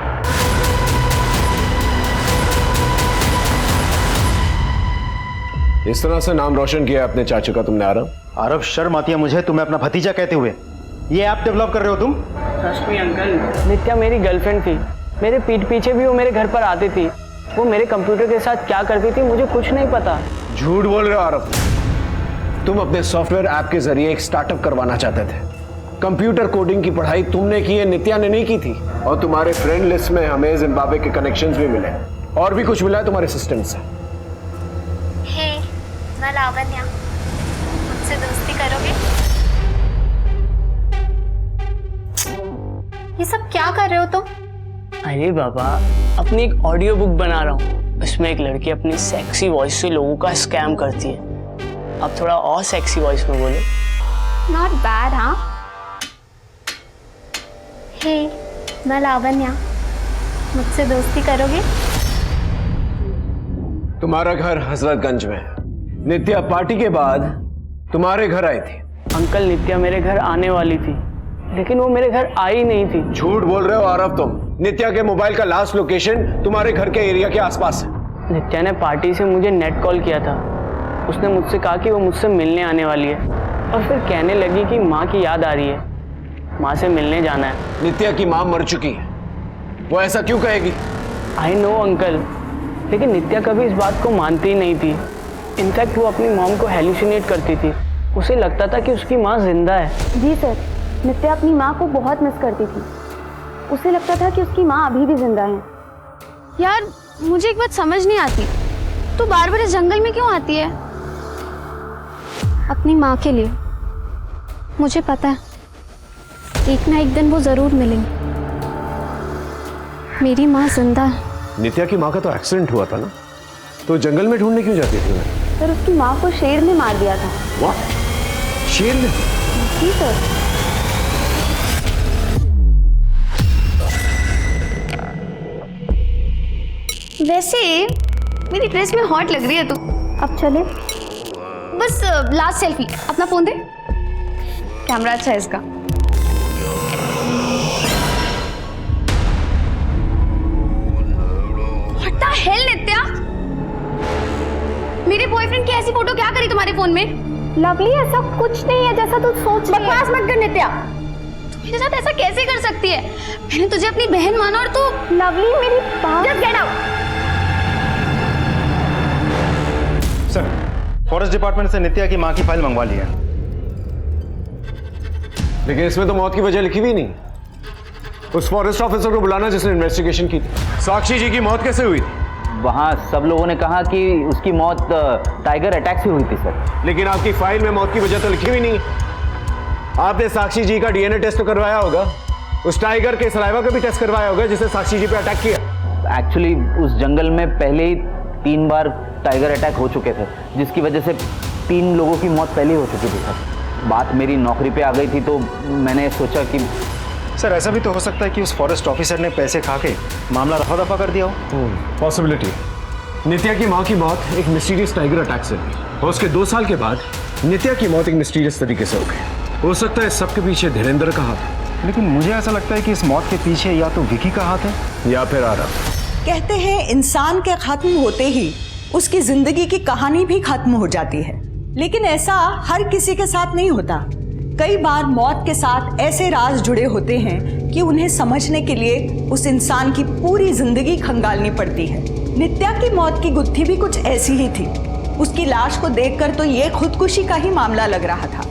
इस तरह से नाम रोशन किया अपने चाचू का तुमने। आरव, शर्म आती है मुझे तुम्हें अपना भतीजा कहते हुए। ये ऐप डेवलप कर रहे हो तुम? ट्रस्ट मी अंकल, नित्या मेरी गर्लफ्रेंड थी। मेरे पीठ पीछे भी वो मेरे घर पर आती थी। वो मेरे कंप्यूटर के साथ क्या करती थी मुझे कुछ नहीं पता। झूठ बोल रहे हो आरव। तुम अपने सॉफ्टवेयर ऐप के जरिए एक स्टार्टअप करवाना चाहते थे। कंप्यूटर कोडिंग की पढ़ाई तुमने की है, नित्या ने नहीं की थी। और तुम्हारे फ्रेंड लिस्ट में हमें जिम्बाब्वे के कनेक्शंस भी मिले, और भी कुछ मिला है तुम्हारे असिस्टेंट से। हे, मैं लावण्या, मुझसे दोस्ती करोगे? ये सब क्या कर रहे हो तुम? अरे बाबा, अपनी एक ऑडियो बुक बना रहा हूँ। इसमें एक लड़की अपनी सेक्सी वॉइस से लोगों का स्कैम करती है। अब थोड़ा और सेक्सी वॉइस में बोलो। नॉट बैड, हाँ? हे, मैं लावण्या, मुझसे दोस्ती करोगे? तुम्हारा घर हजरतगंज में है। नित्या पार्टी के बाद तुम्हारे घर आई थी। अंकल, नित्या मेरे घर आने वाली थी, लेकिन वो मेरे घर आई नहीं थी। झूठ बोल रहे हो आरव तुम। नित्या के मोबाइल का लास्ट लोकेशन तुम्हारे घर के एरिया के आसपास है। नित्या ने पार्टी से मुझे नेट कॉल किया था। उसने मुझसे कहा कि वो मुझसे मिलने आने वाली है, और फिर कहने लगी कि माँ की याद आ रही है, माँ से मिलने जाना है। नित्या की माँ मर चुकी है, वो ऐसा क्यों कहेगी? आई नो अंकल, लेकिन नित्या कभी इस बात को मानती ही नहीं थी। इनफैक्ट वो अपनी मॉम को हेलुसिनेट करती थी। उसे लगता था कि उसकी माँ जिंदा है। जी सर, नित्या अपनी माँ को बहुत मिस करती थी। उसे लगता था कि उसकी माँ अभी भी जिंदा है। यार, मुझे एक बात समझ नहीं आती, तू बार बार इस जंगल में क्यों आती है? अपनी माँ के लिए। मुझे पता है एक ना एक दिन वो जरूर मिलेंगी। मेरी माँ जिंदा है। नित्या की माँ का तो एक्सीडेंट हुआ था ना, तो जंगल में ढूंढने क्यों जाती थी? सर, उसकी माँ को शेर ने मार दिया था। वाह, शेर ने? जी सर। वैसे मेरी ड्रेस में हॉट लग रही है तू। अब चले? बस लास्ट सेल्फी। अपना फोन दे, कैमरा अच्छा है इसका। What the hell, नित्या? मेरे बॉयफ्रेंड की ऐसी फोटो क्या करी तुम्हारे फोन में? लवली, ऐसा कुछ नहीं है जैसा तू सोच रही है। बकवास मत कर नित्या। तू मेरे साथ ऐसा कैसे कर सकती है? मैंने तुझे अपनी बहन माना और तू। लवली, मेरी बात। Just get out। Sir, forest department से नित्या की माँ की फाइल मंगवा ली है। लेकिन इसमें तो मौत की वजह लिखी हुई नहीं। उस फॉरेस्ट ऑफिसर को बुलाना जिसने इन्वेस्टिगेशन की थी। साक्षी जी की मौत कैसे हुई थी? वहाँ सब लोगों ने कहा कि उसकी मौत टाइगर अटैक से हुई थी सर। लेकिन आपकी फाइल में मौत की वजह तो लिखी हुई नहीं। आपने साक्षी जी का डीएनए टेस्ट तो करवाया होगा, उस टाइगर के सलाइवा का भी टेस्ट करवाया होगा जिसने साक्षी जी पे अटैक किया। एक्चुअली उस जंगल में पहले ही 3 बार टाइगर अटैक हो चुके थे, जिसकी वजह से 3 लोगों की मौत पहले हो चुकी थी सर। बात मेरी नौकरी पे आ गई थी तो मैंने सोचा कि सर ऐसा भी तो हो सकता है कि उस फॉरेस्ट ऑफिसर ने पैसे खा के मामला रफा दफा कर दिया हो। पॉसिबिलिटी। नित्या की माँ की मौत एक मिस्टीरियस टाइगर अटैक से हुई और उसके 2 साल के बाद नित्या की मौत एक मिस्टीरियस तरीके से हो गई। हो सकता है सबके पीछे धीरेन्द्र का हाथ है, लेकिन मुझे ऐसा लगता है कि इस मौत के पीछे या तो विकी का हाथ है या फिर आरव। कहते हैं इंसान के खत्म होते ही उसकी जिंदगी की कहानी भी खत्म हो जाती है, लेकिन ऐसा हर किसी के साथ नहीं होता। कई बार मौत के साथ ऐसे राज जुड़े होते हैं कि उन्हें समझने के लिए उस इंसान की पूरी जिंदगी खंगालनी पड़ती है। नित्या की मौत की गुत्थी भी कुछ ऐसी ही थी। उसकी लाश को देखकर तो ये खुदकुशी का ही मामला लग रहा था,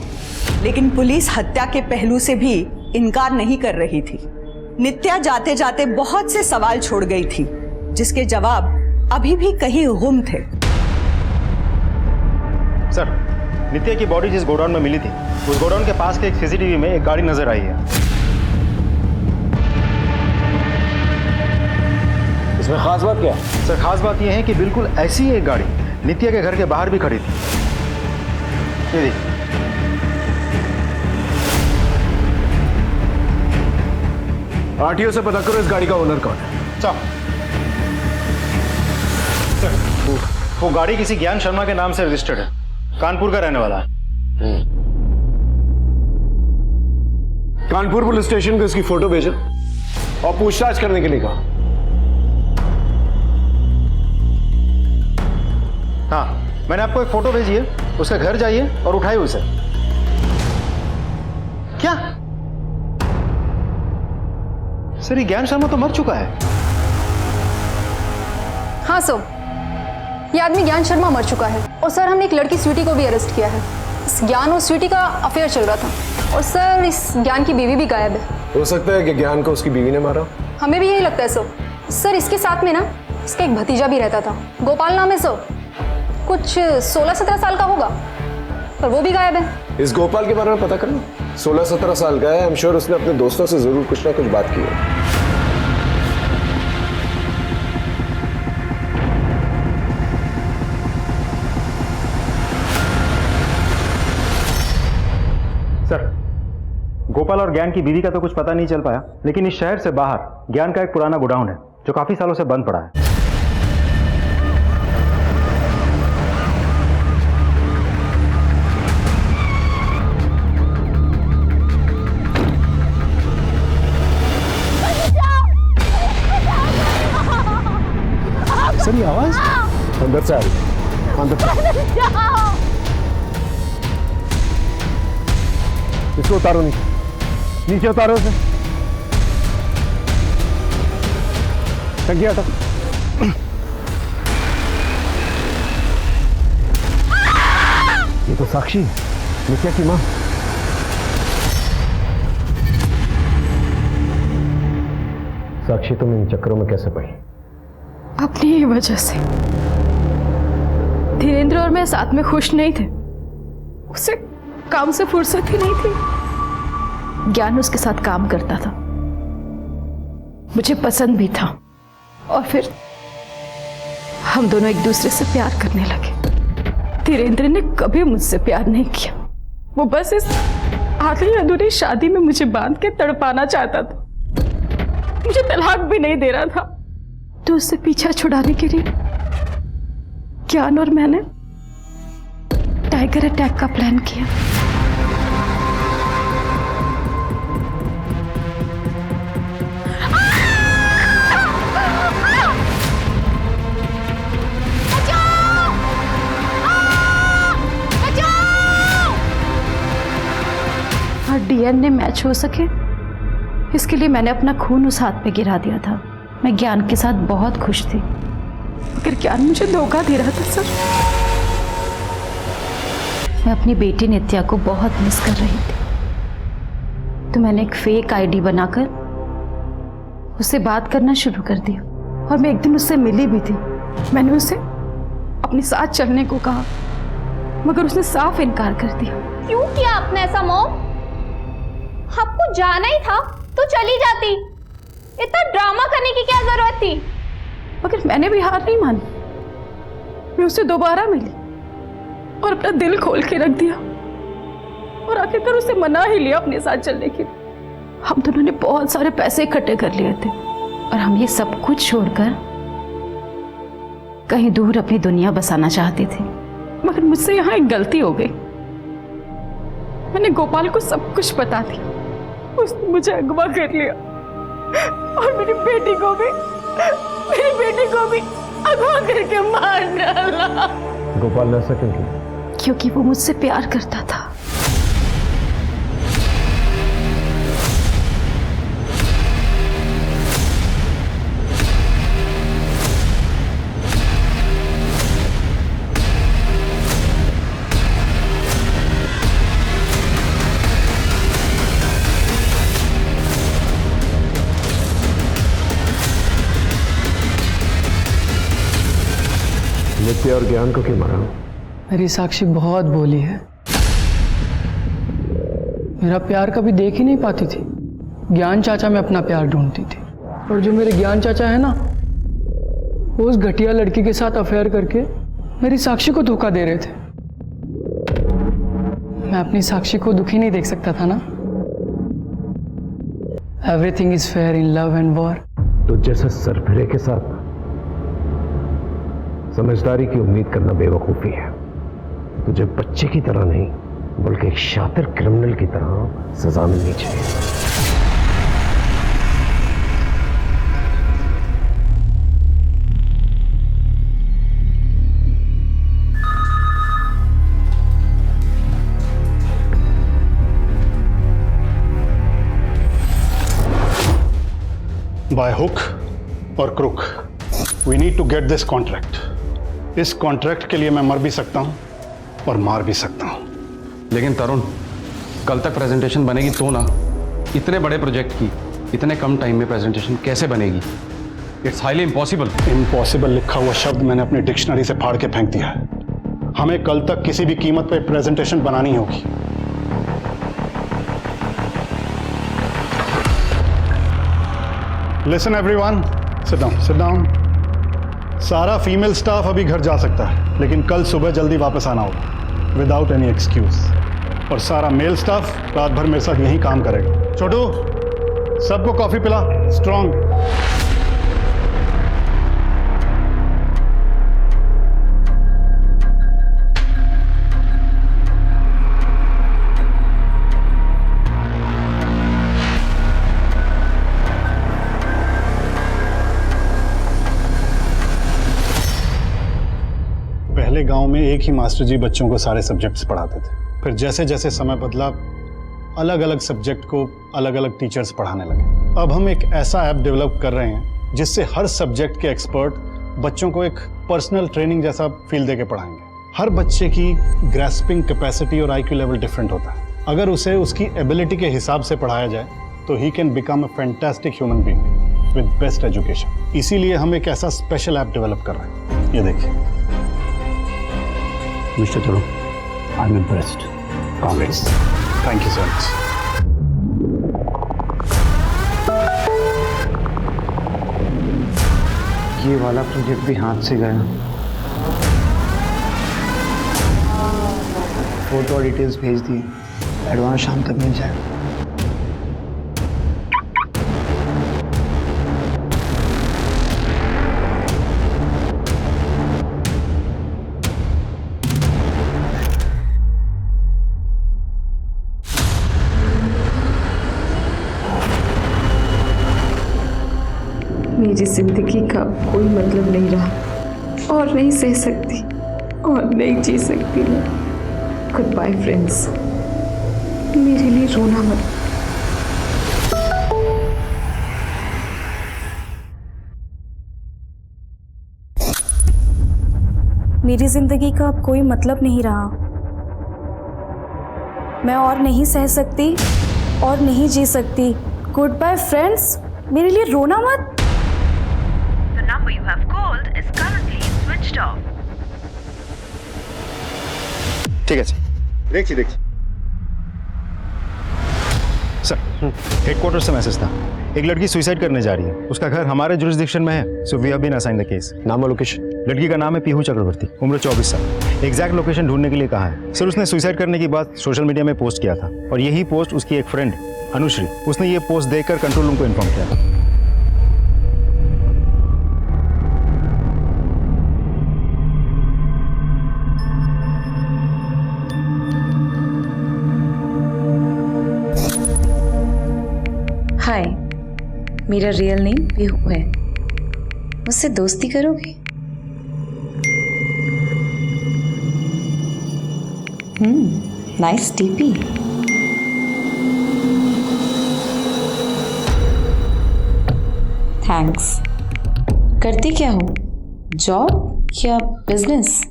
लेकिन पुलिस हत्या के पहलू से भी इनकार नहीं कर रही थी। नित्या जाते जाते बहुत से सवाल छोड़ गई थी, जिसके जवाब अभी भी कहीं गुम थे। सर, नित्या की बॉडी जिस गोडाउन में मिली थी, उस गोडाउन के पास के एक सीसीटीवी में एक गाड़ी नजर आई है। इसमें खास बात क्या है? सर, खास बात यह है कि बिल्कुल ऐसी ही एक गाड़ी नित्या के घर के बाहर भी खड़ी थी। ये देखिए। आरटीओ से पता करो इस गाड़ी का ओनर कौन है। सर, वो गाड़ी किसी ज्ञान शर्मा के नाम से रजिस्टर्ड है, कानपुर का रहने वाला है। कानपुर पुलिस स्टेशन को इसकी फोटो भेजो और पूछताछ करने के लिए कहा। हाँ, मैंने आपको एक फोटो भेजी है, उसके घर जाइए और उठाइए उसे। क्या सर, ये ज्ञान शर्मा तो मर चुका है। हाँ सर, ये आदमी ज्ञान शर्मा मर चुका है। और सर, हमने एक लड़की स्वीटी को भी अरेस्ट किया है। इस ज्ञान और स्वीटी का अफेयर चल रहा था। और सर, इस ज्ञान की बीवी भी गायब है। हो सकता है कि ज्ञान को उसकी बीवी ने मारा। हमें भी यही लगता है सर। सर, इसके साथ में ना इसका एक भतीजा भी रहता था, गोपाल नाम है सर। कुछ 16-17 साल का होगा, पर वो भी गायब है। इस गोपाल के बारे में पता करना। 16-17 साल का है। आई एम श्योर उसने अपने दोस्तों से जरूर कुछ ना कुछ बात की है। सर, गोपाल और ज्ञान की बीवी का तो कुछ पता नहीं चल पाया, लेकिन इस शहर से बाहर ज्ञान का एक पुराना गोडाउन है जो काफी सालों से बंद पड़ा है। सर, ये आवाज अंदर से आ रही है। अंदर इसको उतारो, नीचे उतारो उसे। टंकी हटा। ये तो साक्षी, नित्या की मां। साक्षी, तुम इन चक्करों में कैसे पड़ी? अपनी ही वजह से। धीरेन्द्र और मैं साथ में खुश नहीं थे। उसे काम से फुर्सत ही नहीं थी। ज्ञान उसके साथ काम करता था, मुझे पसंद भी था। और फिर हम दोनों एक दूसरे से प्यार करने लगे। धीरेन्द्र ने कभी मुझसे प्यार नहीं किया। वो बस इस आधी अधूरी शादी में मुझे बांध के तड़पाना चाहता था। मुझे तलाक भी नहीं दे रहा था। तो उससे पीछा छुड़ाने के लिए ज्ञान और मैंने टाइगर अटैक का प्लान किया। और डीएनए मैच हो सके, इसके लिए मैंने अपना खून उस हाथ पे गिरा दिया था। मैं ज्ञान के साथ बहुत खुश थी, मगर ज्ञान मुझे धोखा दे रहा था सर। मैं अपनी बेटी नित्या को बहुत मिस कर रही थी, तो मैंने एक फेक आईडी बनाकर उससे बात करना शुरू कर दिया। और मैं एक दिन उससे मिली भी थी। मैंने उसे अपने साथ चलने को कहा, मगर उसने साफ इनकार कर दिया। क्यों किया आपने ऐसा मॉम? आपको जाना ही था तो चली जाती, इतना ड्रामा करने की क्या जरूरत थी? मगर मैंने भी हार नहीं मानी। मैं उससे दोबारा मिली और अपना दिल खोल के रख दिया और आखिरकार उसे मना ही लिया अपने साथ चलने के लिए। हम दोनों ने बहुत सारे पैसे इकट्ठे कर लिए थे और हम ये सब कुछ छोड़कर कहीं दूर अपनी दुनिया बसाना चाहते थे। मगर मुझसे यहाँ एक गलती हो गई। मैंने गोपाल को सब कुछ बता दिया। उसने मुझे अगवा कर लिया और मेरी बेटी को भी अगवा करके मार डाला। गोपाल ने ऐसा क्यों किया? क्योंकि वो मुझसे प्यार करता था। नित्या और ज्ञान को क्यों मारा? मेरी साक्षी बहुत भोली है। मेरा प्यार कभी देख ही नहीं पाती थी। ज्ञान चाचा में अपना प्यार ढूंढती थी और जो मेरे ज्ञान चाचा है ना, वो उस घटिया लड़की के साथ अफेयर करके मेरी साक्षी को धोखा दे रहे थे। मैं अपनी साक्षी को दुखी नहीं देख सकता था ना। Everything is fair in love and war. तो जैसे सरफिरे के साथ समझदारी की उम्मीद करना बेवकूफ़ी है। तुझे बच्चे की तरह नहीं बल्कि एक शातिर क्रिमिनल की तरह सजा मिलनी चाहिए। बाय हुक और crook we need to get this contract. इस कॉन्ट्रैक्ट के लिए मैं मर भी सकता हूं और मार भी सकता हूं। लेकिन तरुण, कल तक प्रेजेंटेशन बनेगी तो ना। इतने बड़े प्रोजेक्ट की इतने कम टाइम में प्रेजेंटेशन कैसे बनेगी? It's highly impossible. इम्पॉसिबल लिखा हुआ शब्द मैंने अपनी डिक्शनरी से फाड़ के फेंक दिया है। हमें कल तक किसी भी कीमत पर प्रेजेंटेशन बनानी होगी। Listen everyone, sit down, sit down. सारा फीमेल स्टाफ अभी घर जा सकता है, लेकिन कल सुबह जल्दी वापस आना होगा विदाउट एनी एक्सक्यूज। और सारा मेल स्टाफ रात भर मेरे साथ यहीं काम करेगा। छोटू, सबको कॉफी पिला, स्ट्रॉन्ग। पहले गांव में एक ही मास्टर जी बच्चों को सारे सब्जेक्ट्स पढ़ाते थे। फिर जैसे जैसे समय बदला, अलग अलग सब्जेक्ट को अलग अलग टीचर्स पढ़ाने लगे। अब हम एक ऐसा ऐप डेवलप कर रहे हैं जिससे हर सब्जेक्ट के एक्सपर्ट बच्चों को एक पर्सनल ट्रेनिंग जैसा फील देके पढ़ाएंगे। हर बच्चे की ग्रैस्पिंग कैपेसिटी और IQ लेवल डिफरेंट होता है। अगर उसे उसकी एबिलिटी के हिसाब से पढ़ाया जाए तो he can become a fantastic human being with best education. इसीलिए हम एक ऐसा स्पेशल ऐप डेवलप कर रहे हैं। ये देखिए। Mister Tarun, I am impressed. Congress. Thank you so much. ये वाला प्रोजेक्ट भी हाथ से गया। फोटो और डिटेल्स भेज दी, एडवांस शाम तक मिल जाएगा। मेरी जिंदगी का कोई मतलब नहीं रहा और नहीं सह सकती और नहीं जी सकती मैं। Goodbye friends. मेरे लिए रोना मत। मेरी जिंदगी का अब कोई मतलब नहीं रहा। मैं और नहीं सह सकती और नहीं जी सकती। Goodbye friends. मेरे लिए रोना मत। The number you have called is currently switched off. ठीक है सर, देखिए सर, हेडक्वार्टर से मैसेज था। एक लड़की सुसाइड करने जा रही है, उसका घर हमारे जुरिस्डिक्शन में है, so we have been assign the case. नाम और लोकेशन? लड़की का नाम है पीहू चक्रवर्ती, उम्र 24 साल। एग्जैक्ट लोकेशन ढूंढने के लिए कहा है सर। उसने सुसाइड करने की बात सोशल मीडिया में पोस्ट किया था और यही पोस्ट उसकी एक फ्रेंड अनुश्री, उसने ये पोस्ट देखकर कंट्रोल रूम को इन्फॉर्म किया था। हाय, मेरा रियल नेम पीहू है। मुझसे दोस्ती करोगे? Nice TP. थैंक्स। करते क्या हो? जॉब या बिजनेस?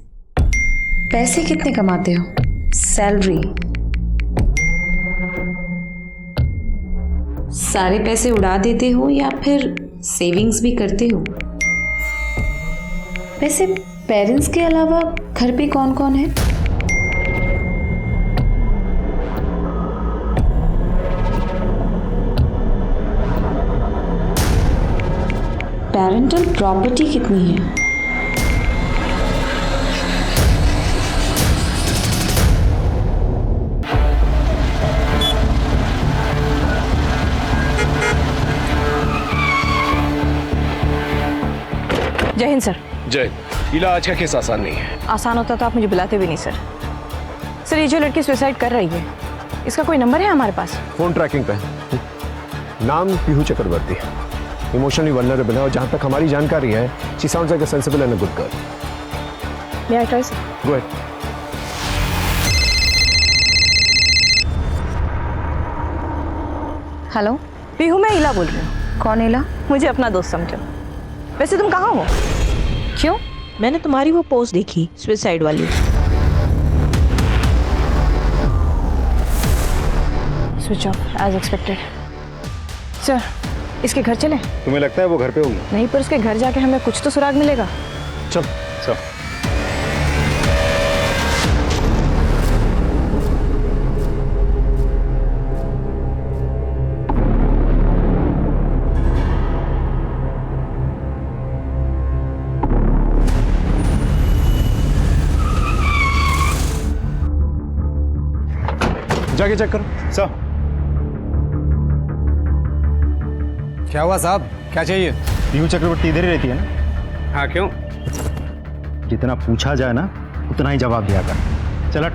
पैसे कितने कमाते हो? सैलरी? सारे पैसे उड़ा देते हो या फिर सेविंग्स भी करते हो? वैसे पेरेंट्स के अलावा घर पे कौन कौन है? पेरेंटल प्रॉपर्टी कितनी है? जय हिंद सर। जय। ईला, आज का केस आसान नहीं है। आसान होता तो आप मुझे बुलाते भी नहीं सर। सर, ये जो लड़की सुसाइड कर रही है, इसका कोई नंबर है हमारे पास? फोन ट्रैकिंग पे। नाम पीहू चक्रवर्ती, इमोशनली वल्नरेबल है और जहां तक हमारी जानकारी है, she sounds like a sensible and a good girl. May I try sir? Go ahead. Hello Pihu, मैं ईला बोल रही हूँ। कौन ईला? मुझे अपना दोस्त समझो। वैसे तुम कहाँ हो? क्यों? मैंने तुम्हारी वो पोस्ट देखी सुसाइड वाली। Switch off as expected. Sir, इसके घर चलें? तुम्हें लगता है वो घर पे होगी? नहीं, पर उसके घर जाके हमें कुछ तो सुराग मिलेगा। चल चल। जाके चेक करो। सर। क्या हुआ साहब, क्या चाहिए? पीहू चक्रवर्ती इधर ही रहती है ना? हाँ, क्यों? जितना पूछा जाए ना उतना ही जवाब दिया कर। चल हट।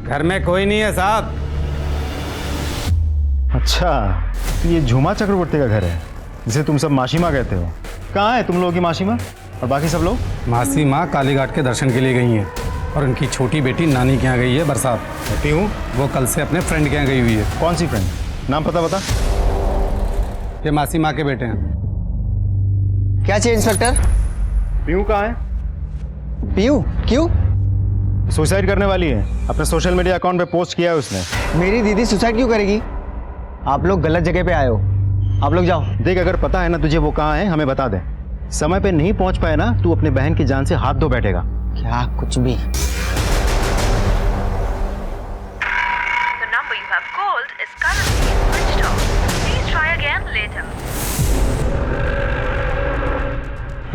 घर में कोई नहीं है साहब। अच्छा, तो ये झूमा चक्रवर्ती का घर है जिसे तुम सब मासी माँ कहते हो। कहाँ है तुम लोगों की मासी माँ और बाकी सब लोग? मासी माँ कालीघाट के दर्शन के लिए गई हैं और उनकी छोटी बेटी नानी के यहाँ गई है बरसात। पीहू? वो कल से अपने फ्रेंड के यहाँ गई हुई है। कौन सी फ्रेंड? नाम पता बता। ये मासी माँ के बेटे हैं। क्या चाहिए इंस्पेक्टर? पीहू कहाँ है? पीहू? क्यों? सुसाइड करने वाली है, अपने सोशल मीडिया अकाउंट पे पोस्ट किया है उसने। मेरी दीदी सुसाइड क्यों करेगी? आप लोग गलत जगह पे आए हो, आप लोग जाओ। देख, अगर पता है ना तुझे वो कहाँ है, हमें बता दे। समय पे नहीं पहुंच पाए ना, तू अपने बहन की जान से हाथ धो बैठेगा। क्या कुछ भी? The number you have called is currently switched off. Please try again later.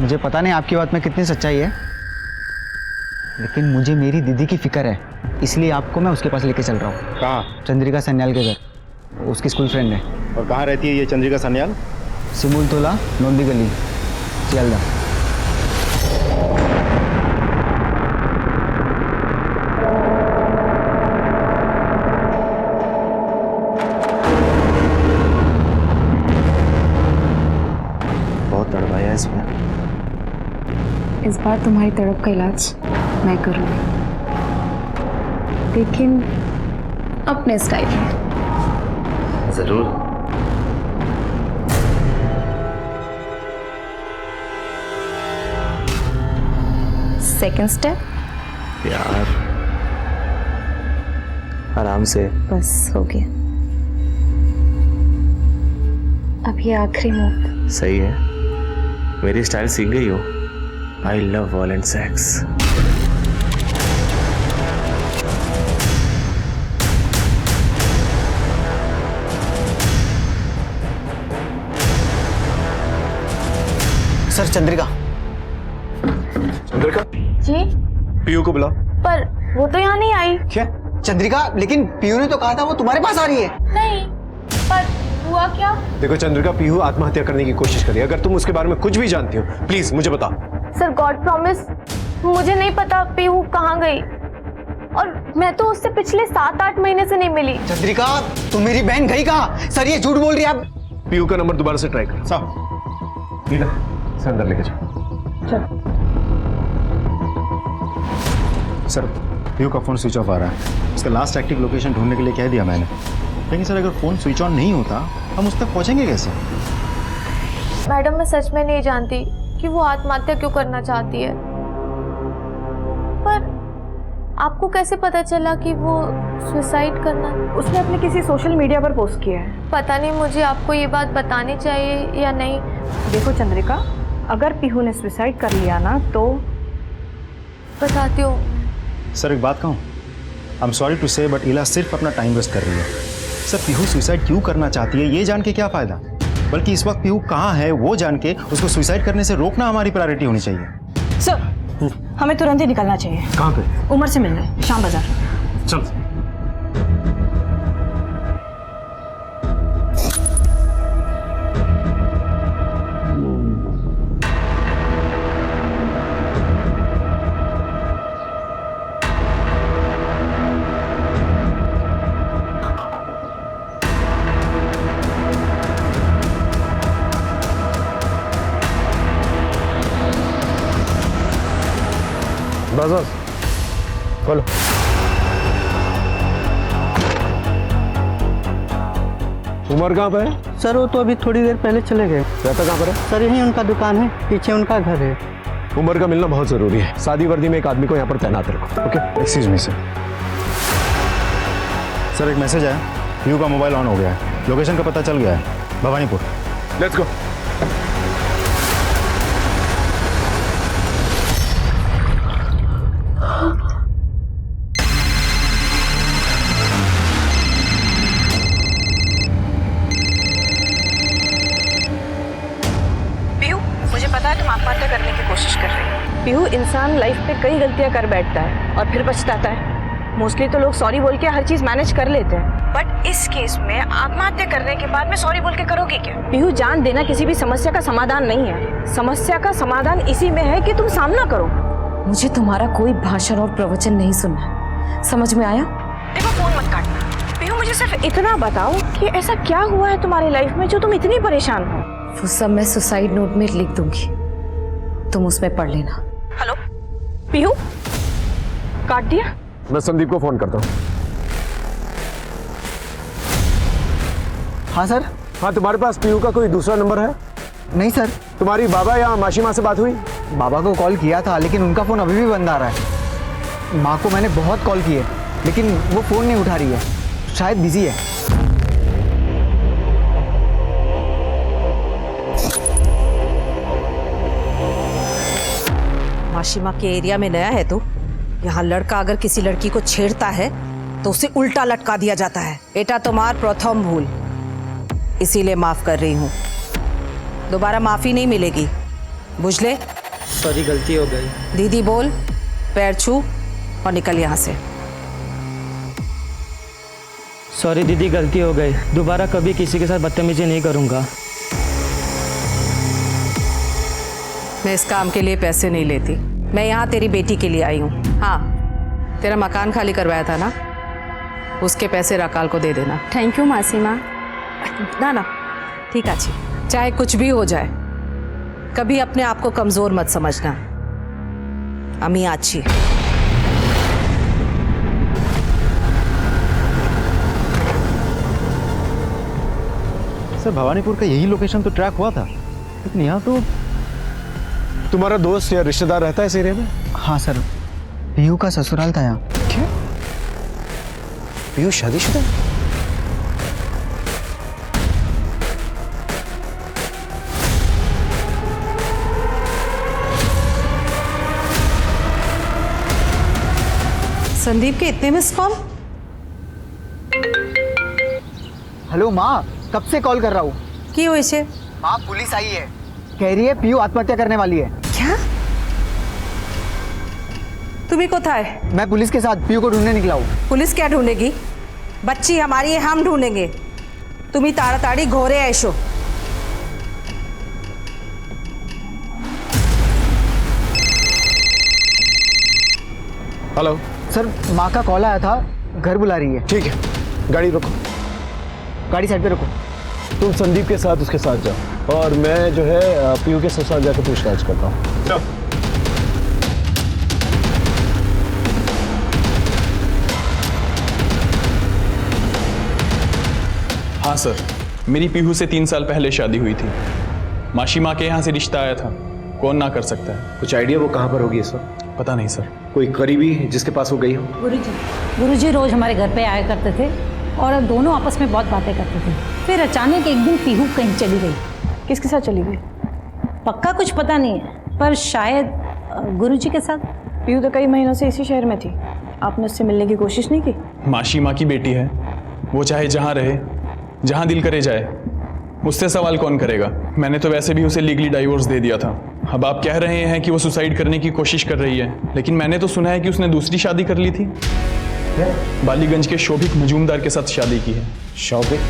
मुझे पता नहीं आपकी बात में कितनी सच्चाई है, लेकिन मुझे मेरी दीदी की फिक्र है, इसलिए आपको मैं उसके पास लेके चल रहा हूँ। कहाँ? चंद्रिका सन्याल के घर, उसकी स्कूल फ्रेंड है। और कहाँ रहती है ये चंद्रिका सन्याल? सिमुल तोला, नोंदी गली, सियालदा। बहुत तड़पाया इसमें। इस बार तुम्हारी तड़प का इलाज मैं करूँगी, लेकिन अपने स्टाइल में। जरूर। Second step? प्यार। आराम से। बस हो गया। अब ये आखिरी मूव। सही है, मेरी स्टाइल सीख गई हो। I love violent sex. Sir Chandrika. Chandrika ji पीयू को बुलाओ। पर वो तो यहाँ नहीं आई। क्या चंद्रिका, लेकिन पीयू ने तो कहा था वो तुम्हारे पास आ रही है। नहीं, पर हुआ क्या? देखो चंद्रिका, पीयू आत्महत्या करने की कोशिश करी। अगर तुम उसके बारे में कुछ भी जानती हो प्लीज मुझे बताओ। सर गॉड प्रॉमिस, मुझे नहीं पता पीहू कहाँ गई, और मैं तो उससे पिछले 7-8 महीने से नहीं मिली। चंद्रिका, तुम मेरी बहन गई कहाँ? सर ये झूठ बोल रही है आप। पीयू का नंबर दोबारा से ट्राई कर। साहब लीला से अंदर लेके जाओ। सर पीयू का फ़ोन स्विच ऑफ आ रहा है। उसका लास्ट एक्टिव लोकेशन ढूंढने के लिए कह दिया मैंने, लेकिन सर अगर फ़ोन स्विच ऑन नहीं होता हम उस तक पहुंचेंगे कैसे? मैडम मैं सच में नहीं जानती कि वो आत्महत्या क्यों करना चाहती है, पर आपको कैसे पता चला कि वो सुसाइड करना? उसने अपने किसी सोशल मीडिया पर पोस्ट किया है। पता नहीं मुझे आपको ये बात बतानी चाहिए या नहीं। देखो चंद्रिका, अगर पीहू ने सुसाइड कर लिया ना तो बताती हूँ। सर एक बात कहूँ, आई एम सॉरी टू से बट इला सिर्फ अपना टाइम वेस्ट कर रही है। सर पीहू सुसाइड क्यों करना चाहती है ये जान के क्या फ़ायदा, बल्कि इस वक्त पीहू कहाँ है वो जान के उसको सुसाइड करने से रोकना हमारी प्रायोरिटी होनी चाहिए। सर हमें तुरंत ही निकलना चाहिए। कहाँ पे? उमर से मिलने, शाम बाजार। चल। बस खोलो। उमर कहाँ पे है? सर वो तो अभी थोड़ी देर पहले चले गए। रहता कहाँ पर है? सर यहीं उनका दुकान है, पीछे उनका घर है। उमर का मिलना बहुत जरूरी है। शादी वर्दी में एक आदमी को यहाँ पर तैनात रखो। Okay excuse me sir. Sir एक मैसेज आया, पीयू का मोबाइल ऑन हो गया है, लोकेशन का पता चल गया है, भवानीपुर। Let's go. पीहू इंसान लाइफ में कई गलतियां कर बैठता है और फिर पछताता है। मोस्टली तो लोग सॉरी बोल के हर चीज मैनेज कर लेते हैं, बट इस केस में आत्महत्या करने के बाद में सॉरी बोल के करोगे क्या? पीहू जान देना किसी भी समस्या का समाधान नहीं है। समस्या का समाधान इसी में है कि तुम सामना करो। मुझे तुम्हारा कोई भाषण और प्रवचन नहीं सुनना, समझ में आया? देखो फोन मत काटना। पीहू मुझे सिर्फ इतना बताओ कि ऐसा क्या हुआ है तुम्हारी लाइफ में जो तुम इतनी परेशान हो? वो सब मैं सुसाइड नोट में लिख दूंगी, तुम उसमें पढ़ लेना। हेलो पीहू, काट दिया? मैं संदीप को फोन करता हूँ। हाँ सर। हाँ तुम्हारे पास पीयू का कोई दूसरा नंबर है? नहीं सर। तुम्हारी बाबा या मासी माँ से बात हुई? बाबा को कॉल किया था लेकिन उनका फ़ोन अभी भी बंद आ रहा है। माँ को मैंने बहुत कॉल किए लेकिन वो फ़ोन नहीं उठा रही है, शायद बिजी है। माशिमा के एरिया में नया है तो यहाँ लड़का अगर किसी लड़की को छेड़ता है तो उसे उल्टा लटका दिया जाता है। बेटा तुम्हार प्रथम भूल, इसीलिए माफ कर रही हूँ। दोबारा माफी नहीं मिलेगी, बुझले? सॉरी गलती हो गई। दीदी बोल, पैर छू और निकल यहाँ से। सॉरी दीदी गलती हो गई, दोबारा कभी किसी के साथ बदतमीजी नहीं करूँगा। मैं इस काम के लिए पैसे नहीं लेती, मैं यहाँ तेरी बेटी के लिए आई हूँ। हाँ, तेरा मकान खाली करवाया था ना, उसके पैसे राकाल को दे देना। थैंक यू मासी माँ। ना ना ठीक अच्छी, चाहे कुछ भी हो जाए कभी अपने आप को कमजोर मत समझना। अम्मी अच्छी। सर भवानीपुर का यही लोकेशन तो ट्रैक हुआ था, लेकिन यहाँ तो तुम्हारा दोस्त या रिश्तेदार रहता है इस एरिया में? हाँ सर, पीयू का ससुराल था यहाँ। क्या? पीयू शादीशुदा? संदीप के इतने मिस कॉल? हेलो माँ, कब से कॉल कर रहा हूँ। की हुई से? माँ पुलिस आई है, कह रही है पीयू आत्महत्या करने वाली है। क्या? तुम्हें कोথায়? मैं पुलिस के साथ पीयू को ढूंढने निकला हूँ। पुलिस क्या ढूंढेगी? बच्ची हमारी है, हम ढूंढेंगे। तुम्हें ताड़ाताड़ी घोरे ऐशो। हेलो सर, माँ का कॉल आया था, घर बुला रही है। ठीक है, गाड़ी रोको। गाड़ी साइड पे रखो। तुम संदीप के साथ उसके साथ जाओ और मैं जो है पीयू के साथ जाकर पूछताछ करता हूँ। हाँ सर, मेरी पीहू से 3 साल पहले शादी हुई थी। माशी माँ के यहाँ से रिश्ता आया था, कौन ना कर सकता है। कुछ आइडिया वो कहाँ पर होगी इस वक्त? पता नहीं सर। कोई करीबी जिसके पास वो गई हो? गुरुजी रोज हमारे घर पे आया करते थे और अब दोनों आपस में बहुत बातें करते थे। फिर अचानक एक दिन पीहू कहीं चली गई। किसके साथ चली गई? पक्का कुछ पता नहीं है, पर शायद गुरुजी के साथ। पीहू तो कई महीनों से इसी शहर में थी, आपने उससे मिलने की कोशिश नहीं की? माशी माँ की बेटी है, वो चाहे जहाँ रहे, जहाँ दिल करे जाए, उससे सवाल कौन करेगा। मैंने तो वैसे भी उसे लीगली डाइवोर्स दे दिया था। अब आप कह रहे हैं कि वो सुसाइड करने की कोशिश कर रही है, लेकिन मैंने तो सुना है कि उसने दूसरी शादी कर ली थी। बालीगंज के शोभिक मजूमदार के साथ शादी की है। शोभिक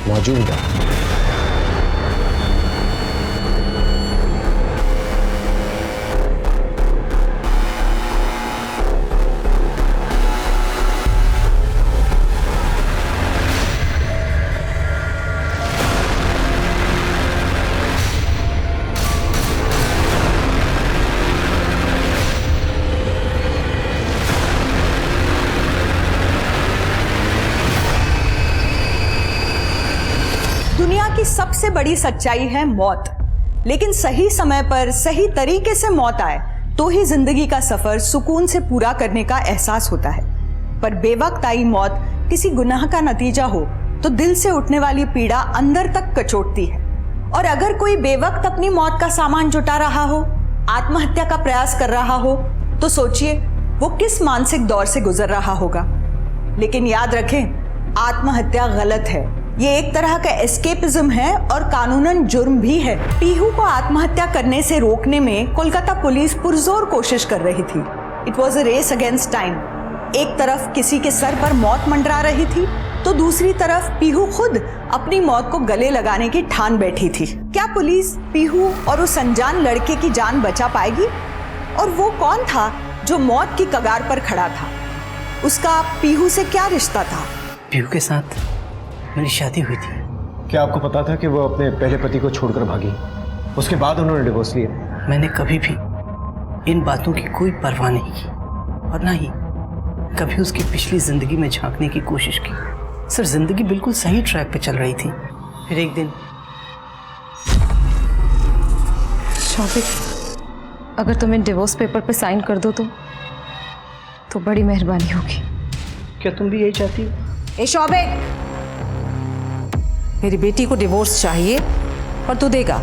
मजूमदार? दुनिया की सबसे बड़ी सच्चाई है मौत, लेकिन सही समय पर सही तरीके से मौत आए तो ही जिंदगी का सफर सुकून से पूरा करने का एहसास होता है। पर बेवक्त आई मौत किसी गुनाह का नतीजा हो तो दिल से उठने वाली पीड़ा अंदर तक कचोटती है। और अगर कोई बेवक्त अपनी मौत का सामान जुटा रहा हो, आत्महत्या का प्रयास कर रहा हो, तो सोचिए वो किस मानसिक दौर से गुजर रहा होगा। लेकिन याद रखें, आत्महत्या गलत है, ये एक तरह का एस्केपिज्म है और कानूनन जुर्म भी है। पीहू को आत्महत्या करने से रोकने में कोलकाता पुलिस पुरजोर कोशिश कर रही थी। It was a race against time. एक तरफ किसी के सर पर मौत मंडरा रही थी, तो दूसरी तरफ पीहू खुद अपनी मौत को गले लगाने की ठान बैठी थी। क्या पुलिस पीहू और उस अनजान लड़के की जान बचा पाएगी? और वो कौन था जो मौत की कगार पर खड़ा था? उसका पीहू से क्या रिश्ता था? पीहू के साथ मेरी शादी हुई थी। क्या आपको पता था कि वो अपने पहले पति को छोड़कर भागी? उसके बाद उन्होंने डिवोर्स लिया? मैंने कभी भी इन बातों की कोई परवाह नहीं की और ना ही कभी उसकी पिछली जिंदगी में झांकने की कोशिश की। सर, जिंदगी बिल्कुल सही ट्रैक पे चल रही थी। फिर एक दिन शौविक, अगर तुम्हें डिवोर्स पेपर पे साइन कर दो तो बड़ी मेहरबानी होगी। क्या तुम भी यही चाहती हो? ए शौविक, मेरी बेटी को डिवोर्स चाहिए और तू देगा?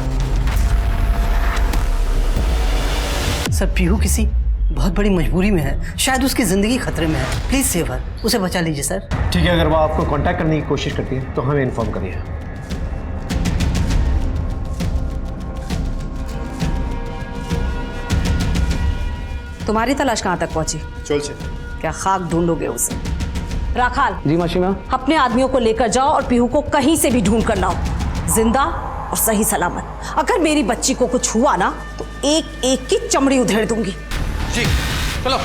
सर, पीहू किसी बहुत बड़ी मजबूरी में है, शायद उसकी जिंदगी खतरे में है। प्लीज सेव हर, उसे बचा लीजिए सर। ठीक है, अगर वो आपको कांटेक्ट करने की कोशिश करती है तो हमें इन्फॉर्म करिए। तुम्हारी तलाश कहाँ तक पहुंची? चल। क्या खाक ढूंढोगे उसे? राखाल जी मासी माँ। अपने आदमियों को लेकर जाओ और पीहू को कहीं से भी ढूंढ कर लाओ, जिंदा और सही सलामत। अगर मेरी बच्ची को कुछ हुआ ना तो एक एक की चमड़ी उधेड़ दूंगी। जी चलो।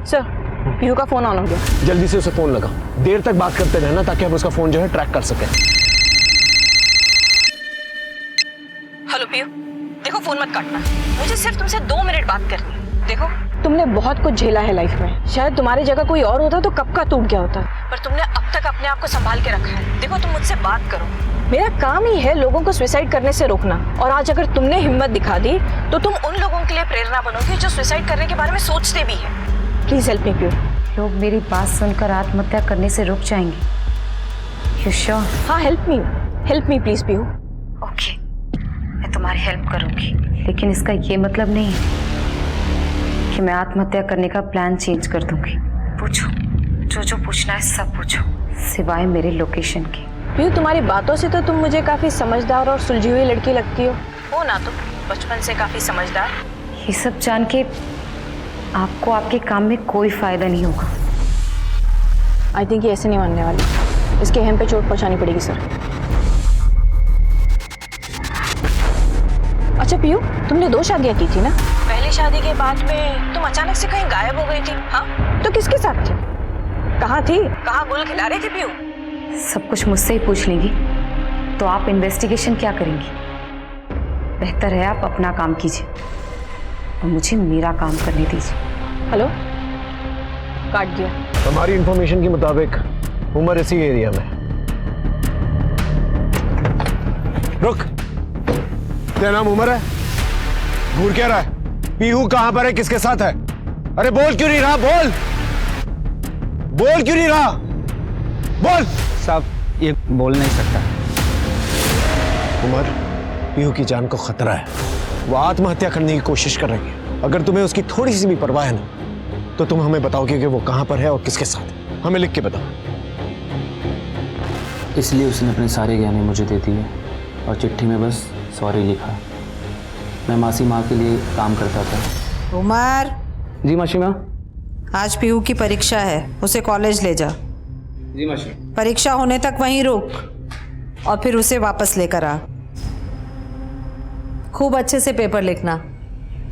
सर, पीहू का फोन ऑन हो गया। जल्दी से उसे फोन लगा। देर तक बात करते रहना ताकि हम उसका फोन जो है ट्रैक कर सकें। हेलो पीहू, देखो फोन मत काटना, मुझे सिर्फ तुमसे 2 मिनट बात करनी है। देखो, तुमने बहुत कुछ झेला है लाइफ में, शायद तुम्हारी जगह कोई और होता तो कब का टूट गया होता, पर तुमने अब तक अपने आप को संभाल के रखा है। देखो, तुम मुझसे बात करो, मेरा काम ही है लोगों को सुसाइड करने से रोकना, और आज अगर तुमने हिम्मत दिखा दी तो तुम उन लोगों के लिए प्रेरणा बनोगे जो सुसाइड करने के बारे में सोचते भी हैं। Please help me Pihu. लोग मेरी बात सुनकर आत्महत्या करने से रुक जाएंगे। You sure? हाँ, help me please Pihu. Okay, मैं तुम्हारी हेल्प करूंगी, लेकिन इसका ये मतलब नहीं है कि मैं आत्महत्या करने का प्लान चेंज कर दूंगी। पूछो जो जो पूछना है सब पूछो, सिवाय मेरे लोकेशन के। पीहू, तुम्हारी बातों से तो तुम मुझे काफी समझदार और सुलझी हुई लड़की लगती हो ना? तुम बचपन से काफी समझदार। ये सब जान के आपको आपके काम में कोई फायदा नहीं होगा। आई थिंक ये ऐसे नहीं मानने वाली। इसके हम पे चोट पहुंचानी पड़ेगी सर। अच्छा पीहू, तुमने 2 शादियां की थी ना? पहली शादी के बाद में तुम अचानक से कहीं गायब हो गई थी। हाँ, तो किसके साथ थी? कहाँ थी? कहाँ गुल खिला रही थी पीहू? सब कुछ मुझसे ही पूछ लेंगी तो आप इन्वेस्टिगेशन क्या करेंगी? बेहतर है आप अपना काम कीजिए और मुझे मेरा काम करने दीजिए। हेलो, काट दिया। हमारी इंफॉर्मेशन के मुताबिक उमर इसी एरिया में। रुक, तेरा नाम उमर है? घूर क्या रहा है? पीहू कहां पर है, किसके साथ है? अरे बोल क्यों नहीं रहा? बोल क्यों नहीं रहा? बोल। साहब ये बोल नहीं सकता। उमर, पीहू की जान को खतरा है। वो आत्महत्या करने की कोशिश कर रही है। अगर तुम्हें उसकी थोड़ी सी भी परवाह है ना, तो तुम हमें बताओगे कि वो कहां पर है और किसके साथ। हमें लिख के बताओ। इसलिए उसने अपने सारे गहने मुझे दे दिए और चिट्ठी में बस सॉरी लिखा। मैं मासी माँ के लिए काम करता था। उमर। जी मासी माँ। आज पीहू की परीक्षा है, उसे कॉलेज ले जा। जी मासी। परीक्षा होने तक वहीं रुक और फिर उसे वापस लेकर आ। खूब अच्छे से पेपर लिखना।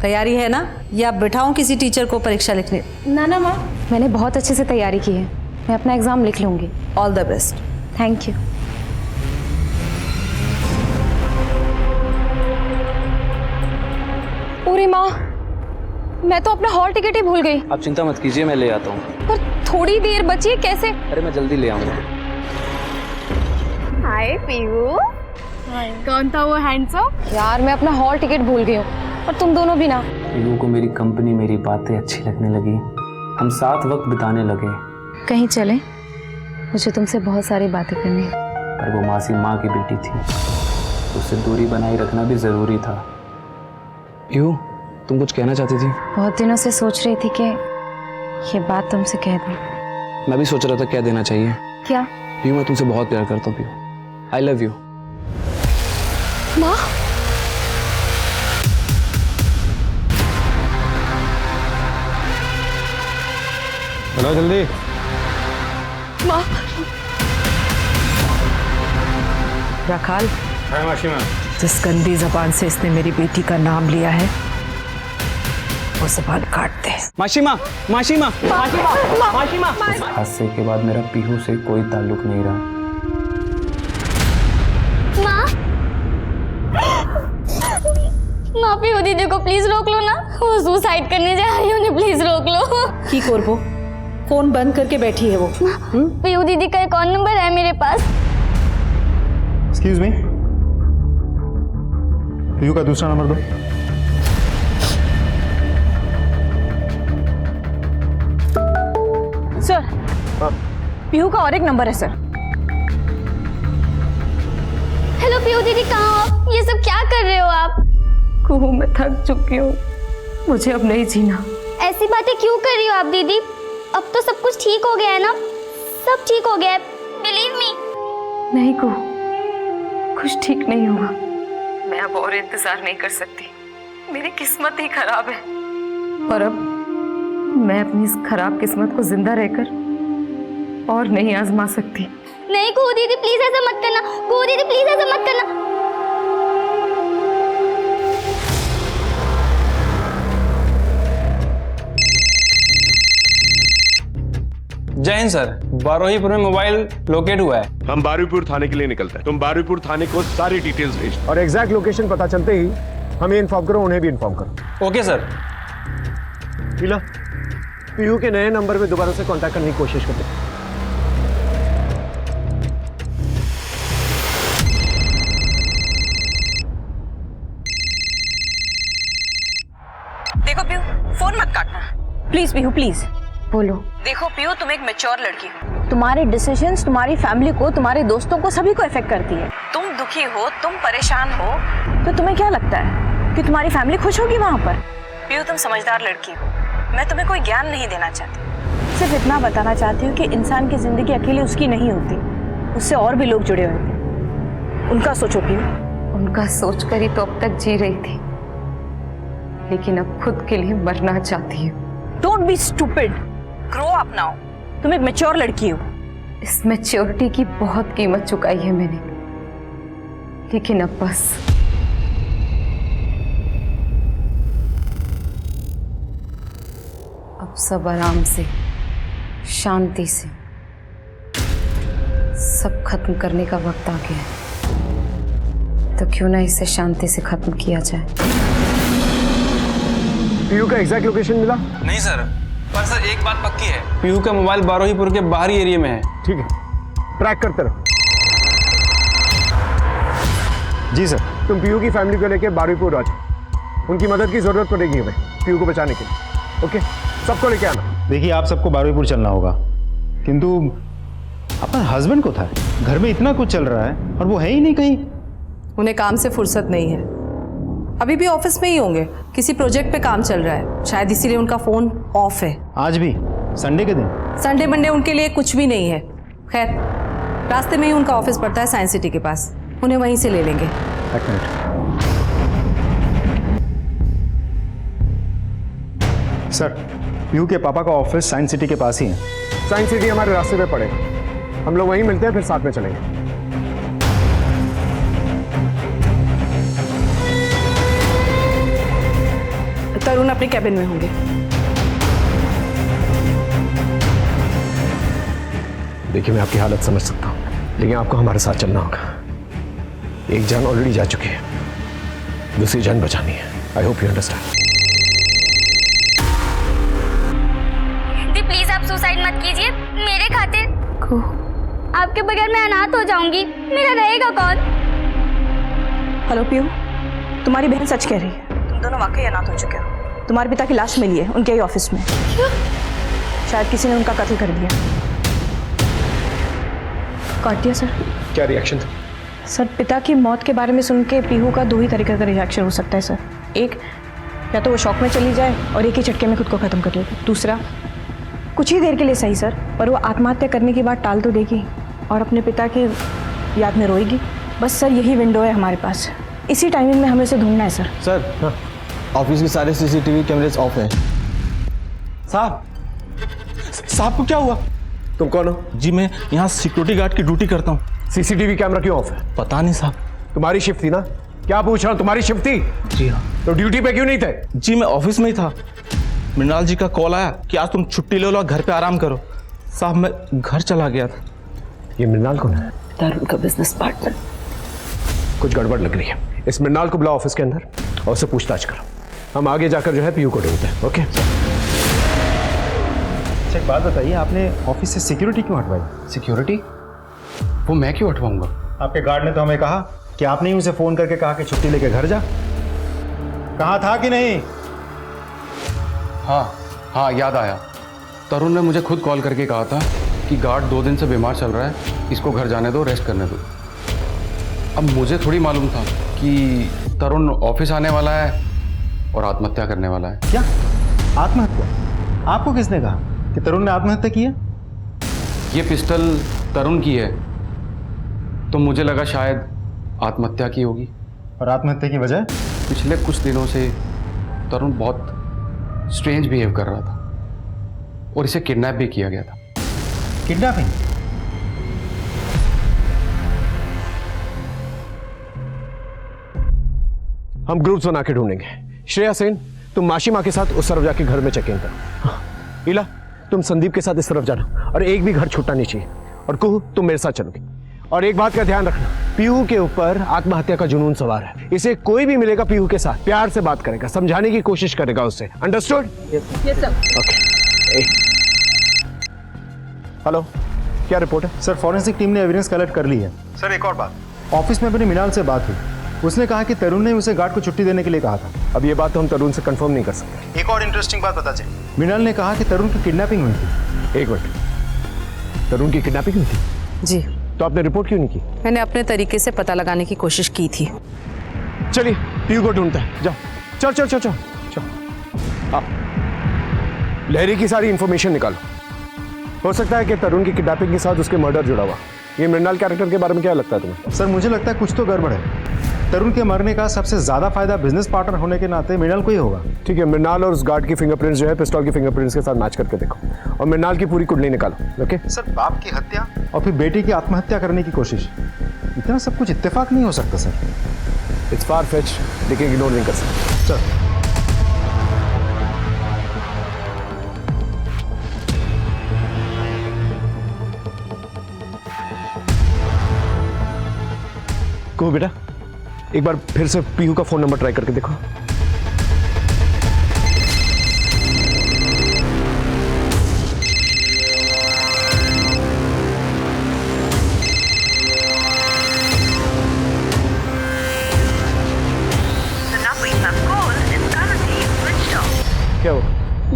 तैयारी है ना? या बिठाऊं किसी टीचर को परीक्षा लिखने? ना माँ, मैंने बहुत अच्छे से तैयारी की है। मैं अपना एग्जाम लिख लूंगी। All the best. Thank you. पूरी माँ, मैं तो अपना हॉल टिकट ही भूल गई। आप चिंता मत कीजिए, मैं ले आता हूँ। पर थोड़ी देर बची है, कैसे? अरे मैं जल्दी ले आऊंगा। हाय पीहू। कौन था वो हैंडसम? यार मैं अपना हॉल टिकट भूल गई हूँ, और तुम दोनों भी ना। पीहू को मेरी कंपनी, मेरी बातें अच्छी लगने लगी। हम साथ वक्त बिताने लगे। कहीं चले? मुझे तुमसे बहुत सारी बातें करनी है। पर वो मासी माँ की बेटी थी, उससे दूरी बनाए रखना भी जरूरी था। पीहू, तुम कुछ कहना चाहती थी? बहुत दिनों से सोच रही थी कि ये बात तुमसे कह दूं। मैं भी सोच रहा था क्या देना चाहिए। क्या? पीहू, मैं तुमसे बहुत प्यार करता हूँ पीहू। I love you. माँ, बनाओ जल्दी। माँ। रखाल, मासी माँ। जिस गंदी जबान से इसने मेरी बेटी का नाम लिया है, वो जबान काट दे। मासी माँ, मासी माँ, मासी माँ, मासी माँ। माँ। उस हादसे के बाद मेरा पीहू से कोई ताल्लुक नहीं रहा। माँ, पीहू दीदी को प्लीज रोक लो ना, वो सुसाइड करने जा रही है, उन्हें प्लीज रोक लो। की करबो? फोन बंद करके बैठी है वो। पीहू दीदी का एक और नंबर है मेरे पास। एक्सक्यूज मी, पीहू का दूसरा नंबर दो। सर, पीहू का और एक नंबर है सर। हेलो पीहू दीदी, कहाँ हो आप? ये सब क्या कर रहे हो आप? कुहू, मैं थक चुकी हूँ, मुझे अब नहीं जीना। ऐसी बातें क्यों कर रही हो आप दीदी? अब तो सब कुछ ठीक हो गया है ना? सब ठीक हो गया है, बिलीव मी। नहीं कुहू, कुछ ठीक नहीं होगा। मैं अब और इंतजार नहीं कर सकती। मेरी किस्मत ही खराब है, और अब मैं अपनी इस खराब किस्मत को जिंदा रहकर और नहीं आजमा सकती। नहीं कुहू दीदी, प्लीज ऐसा मत करना। कुहू दीदी, प्लीज ऐसा मत करना। जय हिंद सर, बारोहीपुर में मोबाइल लोकेट हुआ है। हम बारुईपुर थाने के लिए निकलते हैं। तुम बारुईपुर थाने को सारी डिटेल्स भेज और एग्जैक्ट लोकेशन पता चलते ही हमें इन्फॉर्म करो, उन्हें भी इन्फॉर्म करो। Okay sir. पीला, पीहू के नए नंबर पे दोबारा से कांटेक्ट करने की कोशिश करते हैं। देखो पीहू, फोन मत काटना प्लीज। पीहू प्लीज। बोलो। देखो पीहू, तुम एक मैच्योर लड़की हो। तुम्हारे डिसीजंस तुम्हारी फैमिली को, तुम्हारे दोस्तों को, सभी को इफेक्ट करती है। तुम दुखी हो, तुम परेशान हो, तो तुम्हें क्या लगता है कि तुम्हारी फैमिली खुश होगी वहां पर? पीहू, तुम समझदार लड़की हो, मैं तुम्हें कोई ज्ञान नहीं देना चाहती। सिर्फ इतना बताना चाहती हूँ कि इंसान की जिंदगी अकेले उसकी नहीं होती, उससे और भी लोग जुड़े होते हैं। उनका सोचो पीहू। उनका सोचकर ही तो अब तक जी रही थी, लेकिन अब खुद के लिए मरना चाहती हूँ। Don't be stupid, grow up now. तुम एक मैच्योर लड़की हो। इस मैच्योरिटी की बहुत कीमत चुकाई है मैंने, लेकिन अब बस। अब सब आराम से, शांति से सब खत्म करने का वक्त आ गया है, तो क्यों ना इसे शांति से खत्म किया जाए। पीयू का एग्जैक्ट लोकेशन मिला? नहीं सर, पर सर एक बात पक्की है, पीहू का मोबाइल बारोहीपुर के बाहरी एरिया में है। ठीक है, ट्रैक करते रहो। जी सर। तुम पीयू की फैमिली को लेकर बारुईपुर आ जाओ, उनकी मदद की जरूरत पड़ेगी हमें पीयू को बचाने के लिए। ओके, सबको लेके आना। देखिए, आप सबको बारुईपुर चलना होगा, किंतु अपना हस्बैंड को था, घर में इतना कुछ चल रहा है और वो है ही नहीं कहीं। उन्हें काम से फुर्सत नहीं है, अभी भी ऑफिस में ही होंगे, किसी प्रोजेक्ट पे काम चल रहा है, शायद इसीलिए उनका फोन ऑफ है। आज भी संडे के दिन? संडे मंडे उनके लिए कुछ भी नहीं है। खैर, रास्ते में ही उनका ऑफिस पड़ता है साइंस सिटी के पास, उन्हें वहीं से ले लेंगे। एक मिनट सर, पीयू के पापा का ऑफिस साइंस सिटी के पास ही है। साइंस सिटी हमारे रास्ते में पड़ेगा, हम लोग वहीं मिलते हैं, फिर साथ में चलेंगे। तरुण अपने कैबिन में होंगे। देखिए, मैं आपकी हालत समझ सकता हूँ, लेकिन आपको हमारे साथ चलना होगा। एक जान ऑलरेडी जा चुकी है, दूसरी जान बचानी है। I hope you understand. Please आप सुसाइड मत कीजिए मेरे खातिर। आपके बगैर मैं अनाथ हो जाऊंगी, मेरा रहेगा कौन? हेलो पीयू, तुम्हारी बहन सच कह रही है, तुम दोनों वाकई अनाथ हो चुके हो। तुम्हारे पिता की लाश मिली है उनके ही ऑफिस में। क्यों? शायद किसी ने उनका कत्ल कर दिया। काट दिया सर। क्या रिएक्शन था? सर, पिता की मौत के बारे में सुन के पीहू का दो ही तरीके का रिएक्शन हो सकता है सर। एक, या तो वो शॉक में चली जाए और एक ही झटके में खुद को खत्म कर लेगी। दूसरा, कुछ ही देर के लिए सही सर, पर वो आत्महत्या करने की बात टाल तो देगी और अपने पिता की याद में रोएगी। बस सर, यही विंडो है हमारे पास, इसी टाइमिंग में हमें उसे ढूंढना है सर। सर, ऑफिस के सारे सीसीटीवी कैमरेज ऑफ हैं। साहब को क्या हुआ? तुम कौन हो? जी, मैं यहाँ सिक्योरिटी गार्ड की ड्यूटी करता हूँ। सीसीटीवी कैमरा क्यों ऑफ है? पता नहीं साहब। तुम्हारी शिफ्ट थी ना? क्या पूछ रहा हूँ, तुम्हारी शिफ्ट थी? जी हाँ। तो ड्यूटी पे क्यों नहीं थे? जी, मैं ऑफिस में ही था। मृणाल जी का कॉल आया कि आज तुम छुट्टी ले लो और घर पे आराम करो। साहब, मैं घर चला गया था। ये मृणाल कौन है? तरुण का बिजनेस पार्टनर। कुछ गड़बड़ लग रही है, इस मृणाल को बुलाओ ऑफिस के अंदर और उससे पूछताछ करो। हम आगे जाकर जो है पीयू को ढूंढते हैं। ओके? अच्छा, एक बात बताइए, आपने ऑफिस से सिक्योरिटी क्यों हटवाई? सिक्योरिटी? वो मैं क्यों हटवाऊंगा? आपके गार्ड ने तो हमें कहा कि आपने ही उसे फोन करके कहा कि छुट्टी लेके घर जा। कहा था कि नहीं? हाँ, याद आया। तरुण ने मुझे खुद कॉल करके कहा था कि गार्ड 2 दिन से बीमार चल रहा है, इसको घर जाने दो, रेस्ट करने दो। अब मुझे थोड़ी मालूम था कि तरुण ऑफिस आने वाला है और आत्महत्या करने वाला है। क्या आत्महत्या? आपको किसने कहा कि तरुण ने आत्महत्या की है? ये पिस्टल तरुण की है, तो मुझे लगा शायद आत्महत्या की होगी। और आत्महत्या की वजह? पिछले कुछ दिनों से तरुण बहुत स्ट्रेंज बिहेव कर रहा था और इसे किडनैप भी किया गया था। किडनैपिंग? हम ग्रुप्स बना के ढूंढेंगे। श्रेया सेन, तुम माशी माँ के साथ उस तरफ जाके घर में चेकिंग करो। इला, तुम संदीप के साथ इस तरफ जाना और एक भी घर छूटना नहीं चाहिए। और कुहू, तुम मेरे साथ चलोगे। और एक बात का ध्यान रखना, पीहू के ऊपर आत्महत्या का जुनून सवार है। इसे कोई भी मिलेगा पीहू के साथ प्यार से बात करेगा, समझाने की कोशिश करेगा उससे। Understood? Yes sir. Okay. Hello, क्या रिपोर्ट है? सर, फॉरेंसिक टीम ने एविडेंस कलेक्ट कर ली है। सर, एक और बात, ऑफिस में अपनी मृणाल से बात हुई, उसने कहा कि तरुण ने उसे गार्ड को छुट्टी देने के लिए कहा था। अब ये बात तो हम तरुण से कंफर्म नहीं कर सकते। एक और इंटरेस्टिंग बात पता चली, मृणाल ने कहा कि तरुण की किडनैपिंग हुई थी। एक मिनट, तरुण की किडनैपिंग हुई थी? जी। तो आपने रिपोर्ट क्यों नहीं की? मैंने अपने तरीके से पता लगाने की कोशिश की थी। चलिए, पीयू को ढूंढते हैं। जाओ, चल चल चल चल चल। आप लहरी की सारी इंफॉर्मेशन निकालो। हो सकता है कि तरुण की किडनैपिंग के साथ उसके मर्डर जुड़ा हुआ। ये मृणाल कैरेक्टर के बारे में क्या लगता है तुम्हें? सर मुझे लगता है कुछ तो गड़बड़ है। तरुण के मरने का सबसे ज्यादा फायदा बिजनेस पार्टनर होने के नाते मृणाल को ही होगा। ठीक है, मृणाल और उस गार्ड की फिंगरप्रिंट्स जो है पिस्तौल की फिंगरप्रिंट्स के साथ मैच करके देखो और मृणाल की पूरी कुंडली निकालो। ओके सर, बाप की हत्या और फिर बेटी की आत्महत्या करने की कोशिश, इतना सब कुछ इत्तेफाक नहीं हो सकता सर। इट्स फार फेच, लेकिन इग्नोर नहीं कर सकते। सर कहो बेटा, एक बार फिर से पीहू का फोन नंबर ट्राई करके देखो। क्या हो?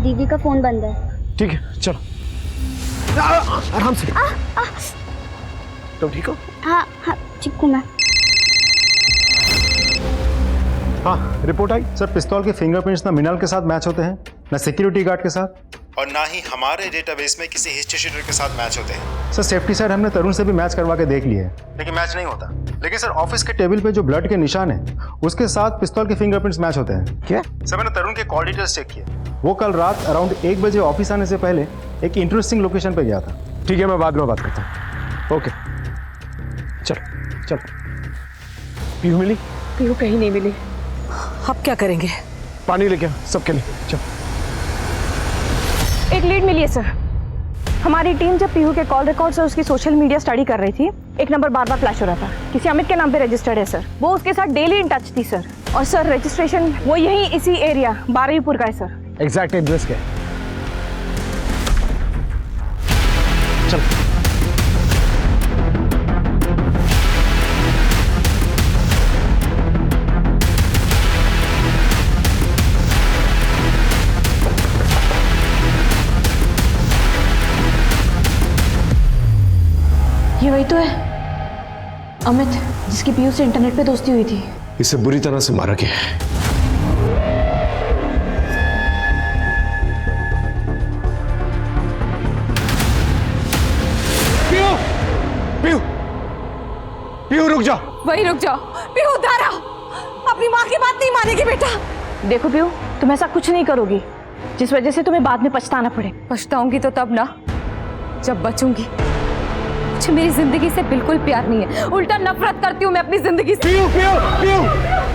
दीदी का फोन बंद है। ठीक है, चलो आराम से। तुम ठीक हो? हाँ हाँ ठीक हूँ मैं। हाँ, रिपोर्ट आई। सर, पिस्तौल के फिंगरप्रिंट्स ना मृणाल के साथ मैच होते हैं, ना सिक्योरिटी गार्ड के साथ, और ना ही हमारे डेटाबेस में किसी हिस्ट्री शीटर के साथ मैच होते हैं। सर, सेफ्टी साइड हमने तरुण से भी मैच करवा के देख लिया है, लेकिन मैच नहीं होता। लेकिन सर, ऑफिस के टेबल पे जो ब्लड के निशान है उसके साथ पिस्तौल के फिंगरप्रिंट्स मैच होते हैं। क्या? सर, मैंने तरुण के कॉल डिटेल्स चेक किए। वो कल रात अराउंड 1 बजे ऑफिस आने से पहले एक इंटरेस्टिंग लोकेशन पे गया था। ठीक है, मैं बाद में बात करता हूँ। ओके, चलो चलो। पीहू मिली? पीहू कहीं नहीं मिली। अब क्या करेंगे? पानी लेके आओ सबके लिए, चलो। एक लीड मिली है सर। हमारी टीम जब पीहू के कॉल रिकॉर्ड्स और उसकी सोशल मीडिया स्टडी कर रही थी, एक नंबर बार बार फ्लैश हो रहा था। किसी अमित के नाम पे रजिस्टर्ड है सर। वो उसके साथ डेली इन टच थी सर। और सर, रजिस्ट्रेशन वो यही इसी एरिया 12वीपुर का है सर। एग्जैक्ट एड्रेस क्या है? चलो। ये वही तो है अमित, जिसकी पीयू से इंटरनेट पे दोस्ती हुई थी। इसे बुरी तरह से मारा गया है। पीयू, पीयू, पीयू रुक जा। वही रुक जाओ। पीयू दारा, अपनी माँ की बात नहीं मानेगी बेटा। देखो पीयू, तुम ऐसा कुछ नहीं करोगी जिस वजह से तुम्हें बाद में पछताना पड़े। पछताऊंगी तो तब ना, जब बचूंगी। मुझे मेरी जिंदगी से बिल्कुल प्यार नहीं है, उल्टा नफरत करती हूँ मैं अपनी जिंदगी से। पीयू, पीयू, पीयू,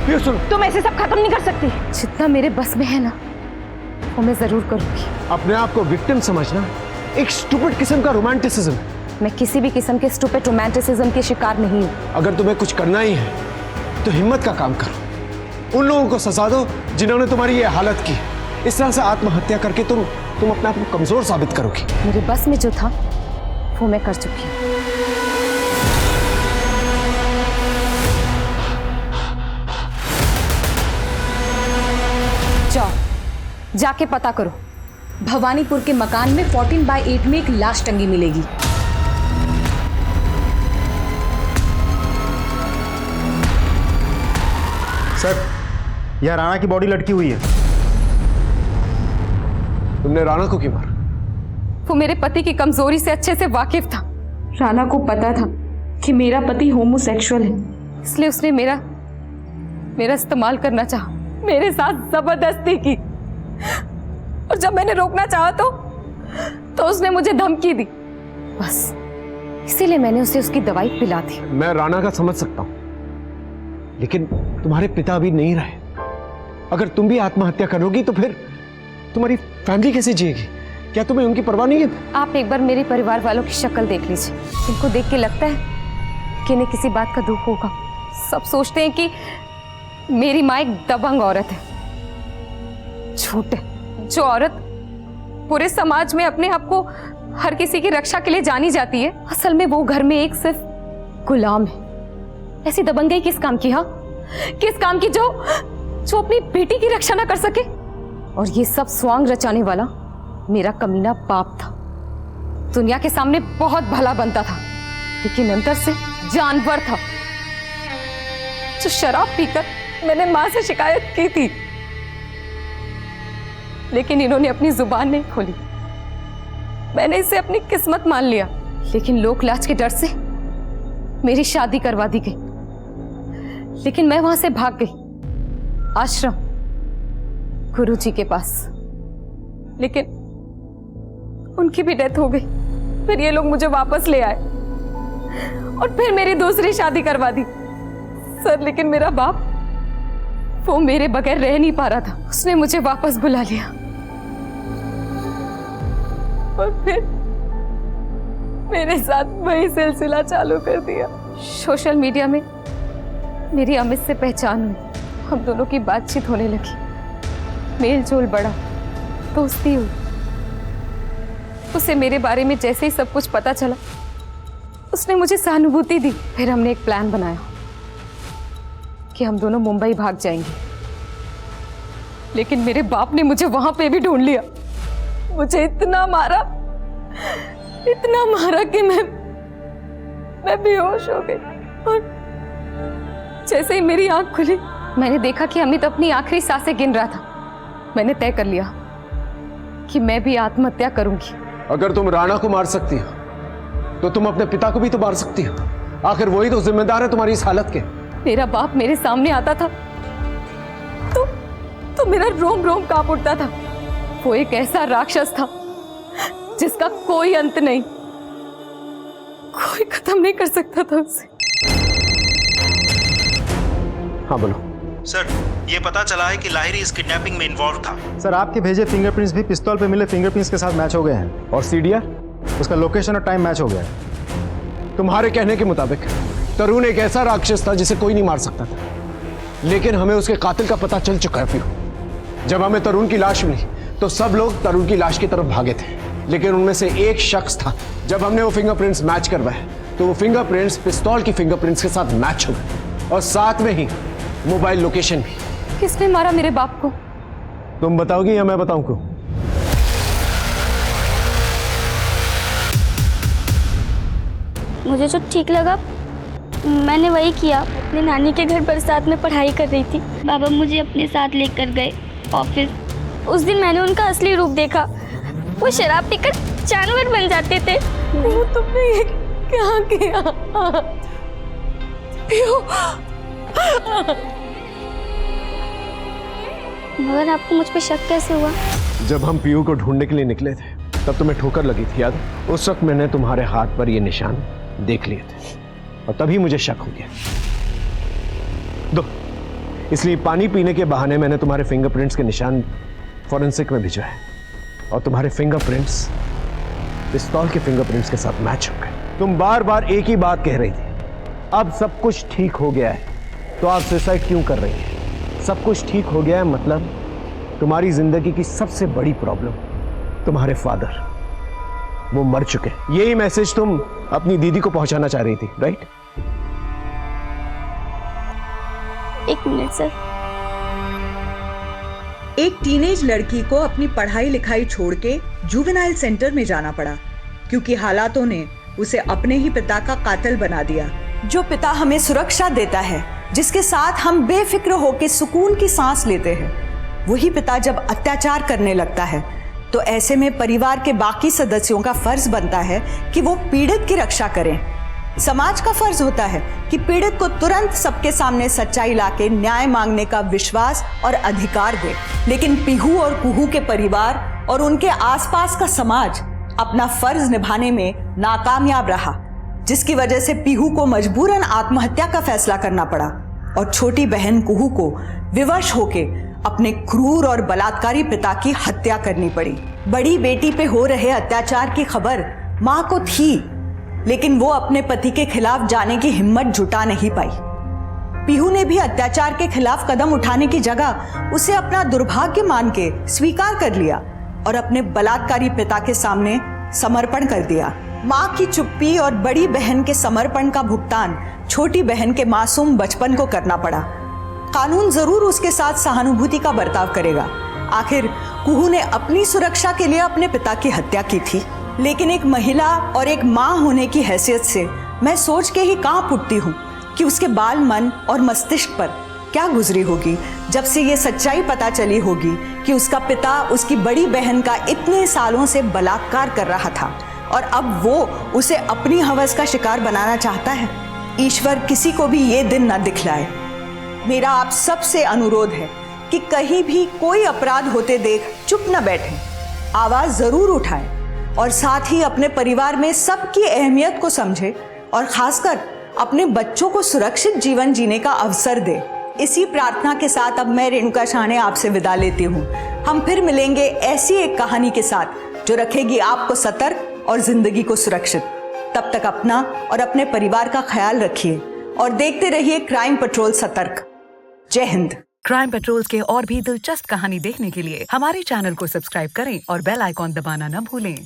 पीयू सुनो। तुम ऐसे सब खत्म नहीं कर सकती। जितना मेरे बस में है ना, वो मैं जरूर करूंगी। अपने आप को विक्टिम समझना एक स्टूपिड किस्म का रोमांटिसिज्म। मैं किसी भी किस्म के स्टूपिड रोमांटिसिज्म के शिकार नहीं हूँ। अगर तुम्हें कुछ करना ही है तो हिम्मत का काम करो। उन लोगों को सजा दो जिन्होंने तुम्हारी ये हालत की। इस तरह से आत्महत्या करके तुम अपने आप को कमजोर साबित करोगी। मेरे बस में जो था वो मैं कर चुकी हूँ। जाओ, जाके पता करो, भवानीपुर के मकान में 14/8 में एक लाश टंगी मिलेगी। सर, यह राणा की बॉडी लटकी हुई है। तुमने राणा को क्यों मारा? वो मेरे पति की कमजोरी से अच्छे से वाकिफ था। राणा को पता था कि मेरा पति होमोसेक्सुअल है, इसलिए उसने मेरा इस्तेमाल करना चाहा, मेरे साथ जबरदस्ती की। और जब मैंने रोकना चाहा तो उसने मुझे धमकी दी। बस इसीलिए मैंने उसे उसकी दवाई पिला दी। मैं राणा का समझ सकता हूं, लेकिन तुम्हारे पिता अभी नहीं रहे। अगर तुम भी आत्महत्या करोगी तो फिर तुम्हारी फैमिली कैसे जिएगी? क्या तुम्हें उनकी परवाह नहीं है? आप एक बार मेरे परिवार वालों की शक्ल देख लीजिए। इनको देख के लगता है कि इन्हें किसी बात का दुख होगा। सब सोचते हैं कि मेरी माँ एक दबंग औरत है। झूठ है। जो औरत पूरे समाज में अपने आप को हर किसी की रक्षा के लिए जानी जाती है, असल में वो घर में एक सिर्फ गुलाम है। ऐसी दबंगई किस काम की? हाँ, किस काम की जो अपनी बेटी की रक्षा ना कर सके? और ये सब स्वांग रचाने वाला मेरा कमीना बाप था। दुनिया के सामने बहुत भला बनता था, लेकिन अंदर से जानवर था। जो शराब पीकर मैंने मां से शिकायत की थी, लेकिन इन्होंने अपनी जुबान नहीं खोली। मैंने इसे अपनी किस्मत मान लिया, लेकिन लोक लाज के डर से मेरी शादी करवा दी गई। लेकिन मैं वहां से भाग गई आश्रम, गुरुजी के पास, लेकिन उनकी भी डेथ हो गई। फिर ये लोग मुझे वापस ले आए और फिर मेरी दूसरी शादी करवा दी। सर, लेकिन मेरा बाप वो मेरे बगैर रह नहीं पा रहा था, उसने मुझे वापस बुला लिया और फिर मेरे साथ वही सिलसिला चालू कर दिया। सोशल मीडिया में मेरी अमित से पहचान हुई, हम दोनों की बातचीत होने लगी, मेल जोल बढ़ा, दोस्ती हुई। उसे मेरे बारे में जैसे ही सब कुछ पता चला, उसने मुझे सहानुभूति दी। फिर हमने एक प्लान बनाया कि हम दोनों मुंबई भाग जाएंगे, लेकिन मेरे बाप ने मुझे वहां पे भी ढूंढ लिया। मुझे इतना मारा कि मैं बेहोश हो गई। और जैसे ही मेरी आंख खुली, मैंने देखा कि अमित अपनी आखिरी सांसें गिन रहा था। मैंने तय कर लिया कि मैं भी आत्महत्या करूंगी। अगर तुम राणा को मार सकती हो तो तुम अपने पिता को भी तो मार सकती हो। आखिर वही तो जिम्मेदार है तुम्हारी इस हालत के। मेरा बाप मेरे सामने आता था तो मेरा रोम रोम कांप उठता था। वो एक ऐसा राक्षस था जिसका कोई अंत नहीं, कोई खत्म नहीं कर सकता था उसे। हाँ बोलो। सर, ये पता चला है कि लाहिरी इस किडनैपिंग में इन्वॉल्व था। सर, आपके भेजे फिंगरप्रिंट्स भी पिस्तौल पे मिले फिंगरप्रिंट्स के साथ मैच हो गए हैं, और सीडीआर उसका लोकेशन और टाइम मैच हो गया है। तुम्हारे कहने के मुताबिक तरुण एक ऐसा राक्षस था जिसे कोई नहीं मार सकता था, लेकिन हमें उसके कातिल का पता चल चुका है। फिर जब हमें तरुण की लाश मिली तो सब लोग तरुण की लाश की तरफ भागे थे, लेकिन उनमें से एक शख्स था। जब हमने वो फिंगरप्रिंट्स मैच करवाए तो वो फिंगरप्रिंट्स पिस्तौल की फिंगरप्रिंट्स के साथ मैच हो गए, और साथ में ही मोबाइल लोकेशन भी। किसने मारा मेरे बाप को? तुम बताओगी या मैं बताऊं? क्यों? मुझे जो ठीक लगा मैंने वही किया। अपनी नानी के घर बरसात में पढ़ाई कर रही थी, बाबा मुझे अपने साथ लेकर गए ऑफिस। उस दिन मैंने उनका असली रूप देखा। वो शराब पीकर जानवर बन जाते थे। वो तुमने ये क्या किया? मगर आपको मुझ पे शक कैसे हुआ? जब हम पीयू को ढूंढने के लिए निकले थे तब तुम्हें ठोकर लगी थी, याद? उस वक्त मैंने तुम्हारे हाथ पर ये निशान देख लिए थे और तभी मुझे शक हो गया। दो, इसलिए पानी पीने के बहाने मैंने तुम्हारे फिंगरप्रिंट्स के निशान फॉरेंसिक में भिजवाए और तुम्हारे फिंगरप्रिंट्स पिस्तौल के फिंगरप्रिंट्स के साथ मैच हो गए। तुम बार बार एक ही बात कह रही थी, अब सब कुछ ठीक हो गया है, तो आप सुसाइड क्यों कर रही हैं? सब कुछ ठीक हो गया है मतलब तुम्हारी जिंदगी की सबसे बड़ी प्रॉब्लम, तुम्हारे फादर, वो मर चुके। यही मैसेज तुम अपनी दीदी को पहुंचाना चाह रही थी, राइट? एक मिनट सर। एक टीनेज लड़की को अपनी पढ़ाई लिखाई छोड़ के जुवेनाइल सेंटर में जाना पड़ा, क्योंकि हालातों ने उसे अपने ही पिता का कातिल बना दिया। जो पिता हमें सुरक्षा देता है, जिसके साथ हम बेफिक्र होकर सुकून की सांस लेते हैं, वही पिता जब अत्याचार करने लगता है तो ऐसे में परिवार के बाकी सदस्यों का फर्ज बनता है कि वो पीड़ित की रक्षा करें। समाज का फर्ज होता है कि पीड़ित को तुरंत सबके सामने सच्चाई लाके न्याय मांगने का विश्वास और अधिकार दे। लेकिन पीहू और कुहू के परिवार और उनके आसपास का समाज अपना फर्ज निभाने में नाकामयाब रहा, जिसकी वजह से पीहू को मजबूरन आत्महत्या का फैसला करना पड़ा और छोटी बहन कुहू को विवश होके अपने क्रूर और बलात्कारी पिता की हत्या करनी पड़ी। बड़ी बेटी पे हो रहे अत्याचार की खबर मां को थी, लेकिन वो अपने पति के खिलाफ जाने की हिम्मत जुटा नहीं पाई। पीहू ने भी अत्याचार के खिलाफ कदम उठाने की जगह उसे अपना दुर्भाग्य मान के स्वीकार कर लिया और अपने बलात्कारी पिता के सामने समर्पण कर दिया। मां की चुप्पी और बड़ी बहन के समर्पण का भुगतान छोटी बहन के मासूम बचपन को करना पड़ा। कानून जरूर उसके साथ सहानुभूति का बर्ताव करेगा। आखिर कुहू ने अपनी सुरक्षा के लिए अपने पिता की हत्या की थी, लेकिन एक महिला और एक मां होने की हैसियत से मैं सोच के ही कांप उठती हूँ कि उसके बाल मन और मस्तिष्क पर क्या गुजरी होगी जब से ये सच्चाई पता चली होगी कि उसका पिता उसकी बड़ी बहन का इतने सालों से बलात्कार कर रहा था और अब वो उसे अपनी हवस का शिकार बनाना चाहता है। ईश्वर किसी को भी ये दिन न दिखलाए। मेरा आप सबसे अनुरोध है कि कहीं भी कोई अपराध होते देख चुप न बैठें, आवाज जरूर उठाएं और साथ ही अपने परिवार में सबकी अहमियत को समझें और खासकर अपने बच्चों को सुरक्षित जीवन जीने का अवसर दे। इसी प्रार्थना के साथ अब मैं रेणुका शाहने आपसे विदा लेती हूँ। हम फिर मिलेंगे ऐसी एक कहानी के साथ जो रखेगी आपको सतर्क और जिंदगी को सुरक्षित। तब तक अपना और अपने परिवार का ख्याल रखिए और देखते रहिए क्राइम पेट्रोल सतर्क। जय हिंद। क्राइम पेट्रोल के और भी दिलचस्प कहानी देखने के लिए हमारे चैनल को सब्सक्राइब करें और बेल आइकॉन दबाना न भूलें।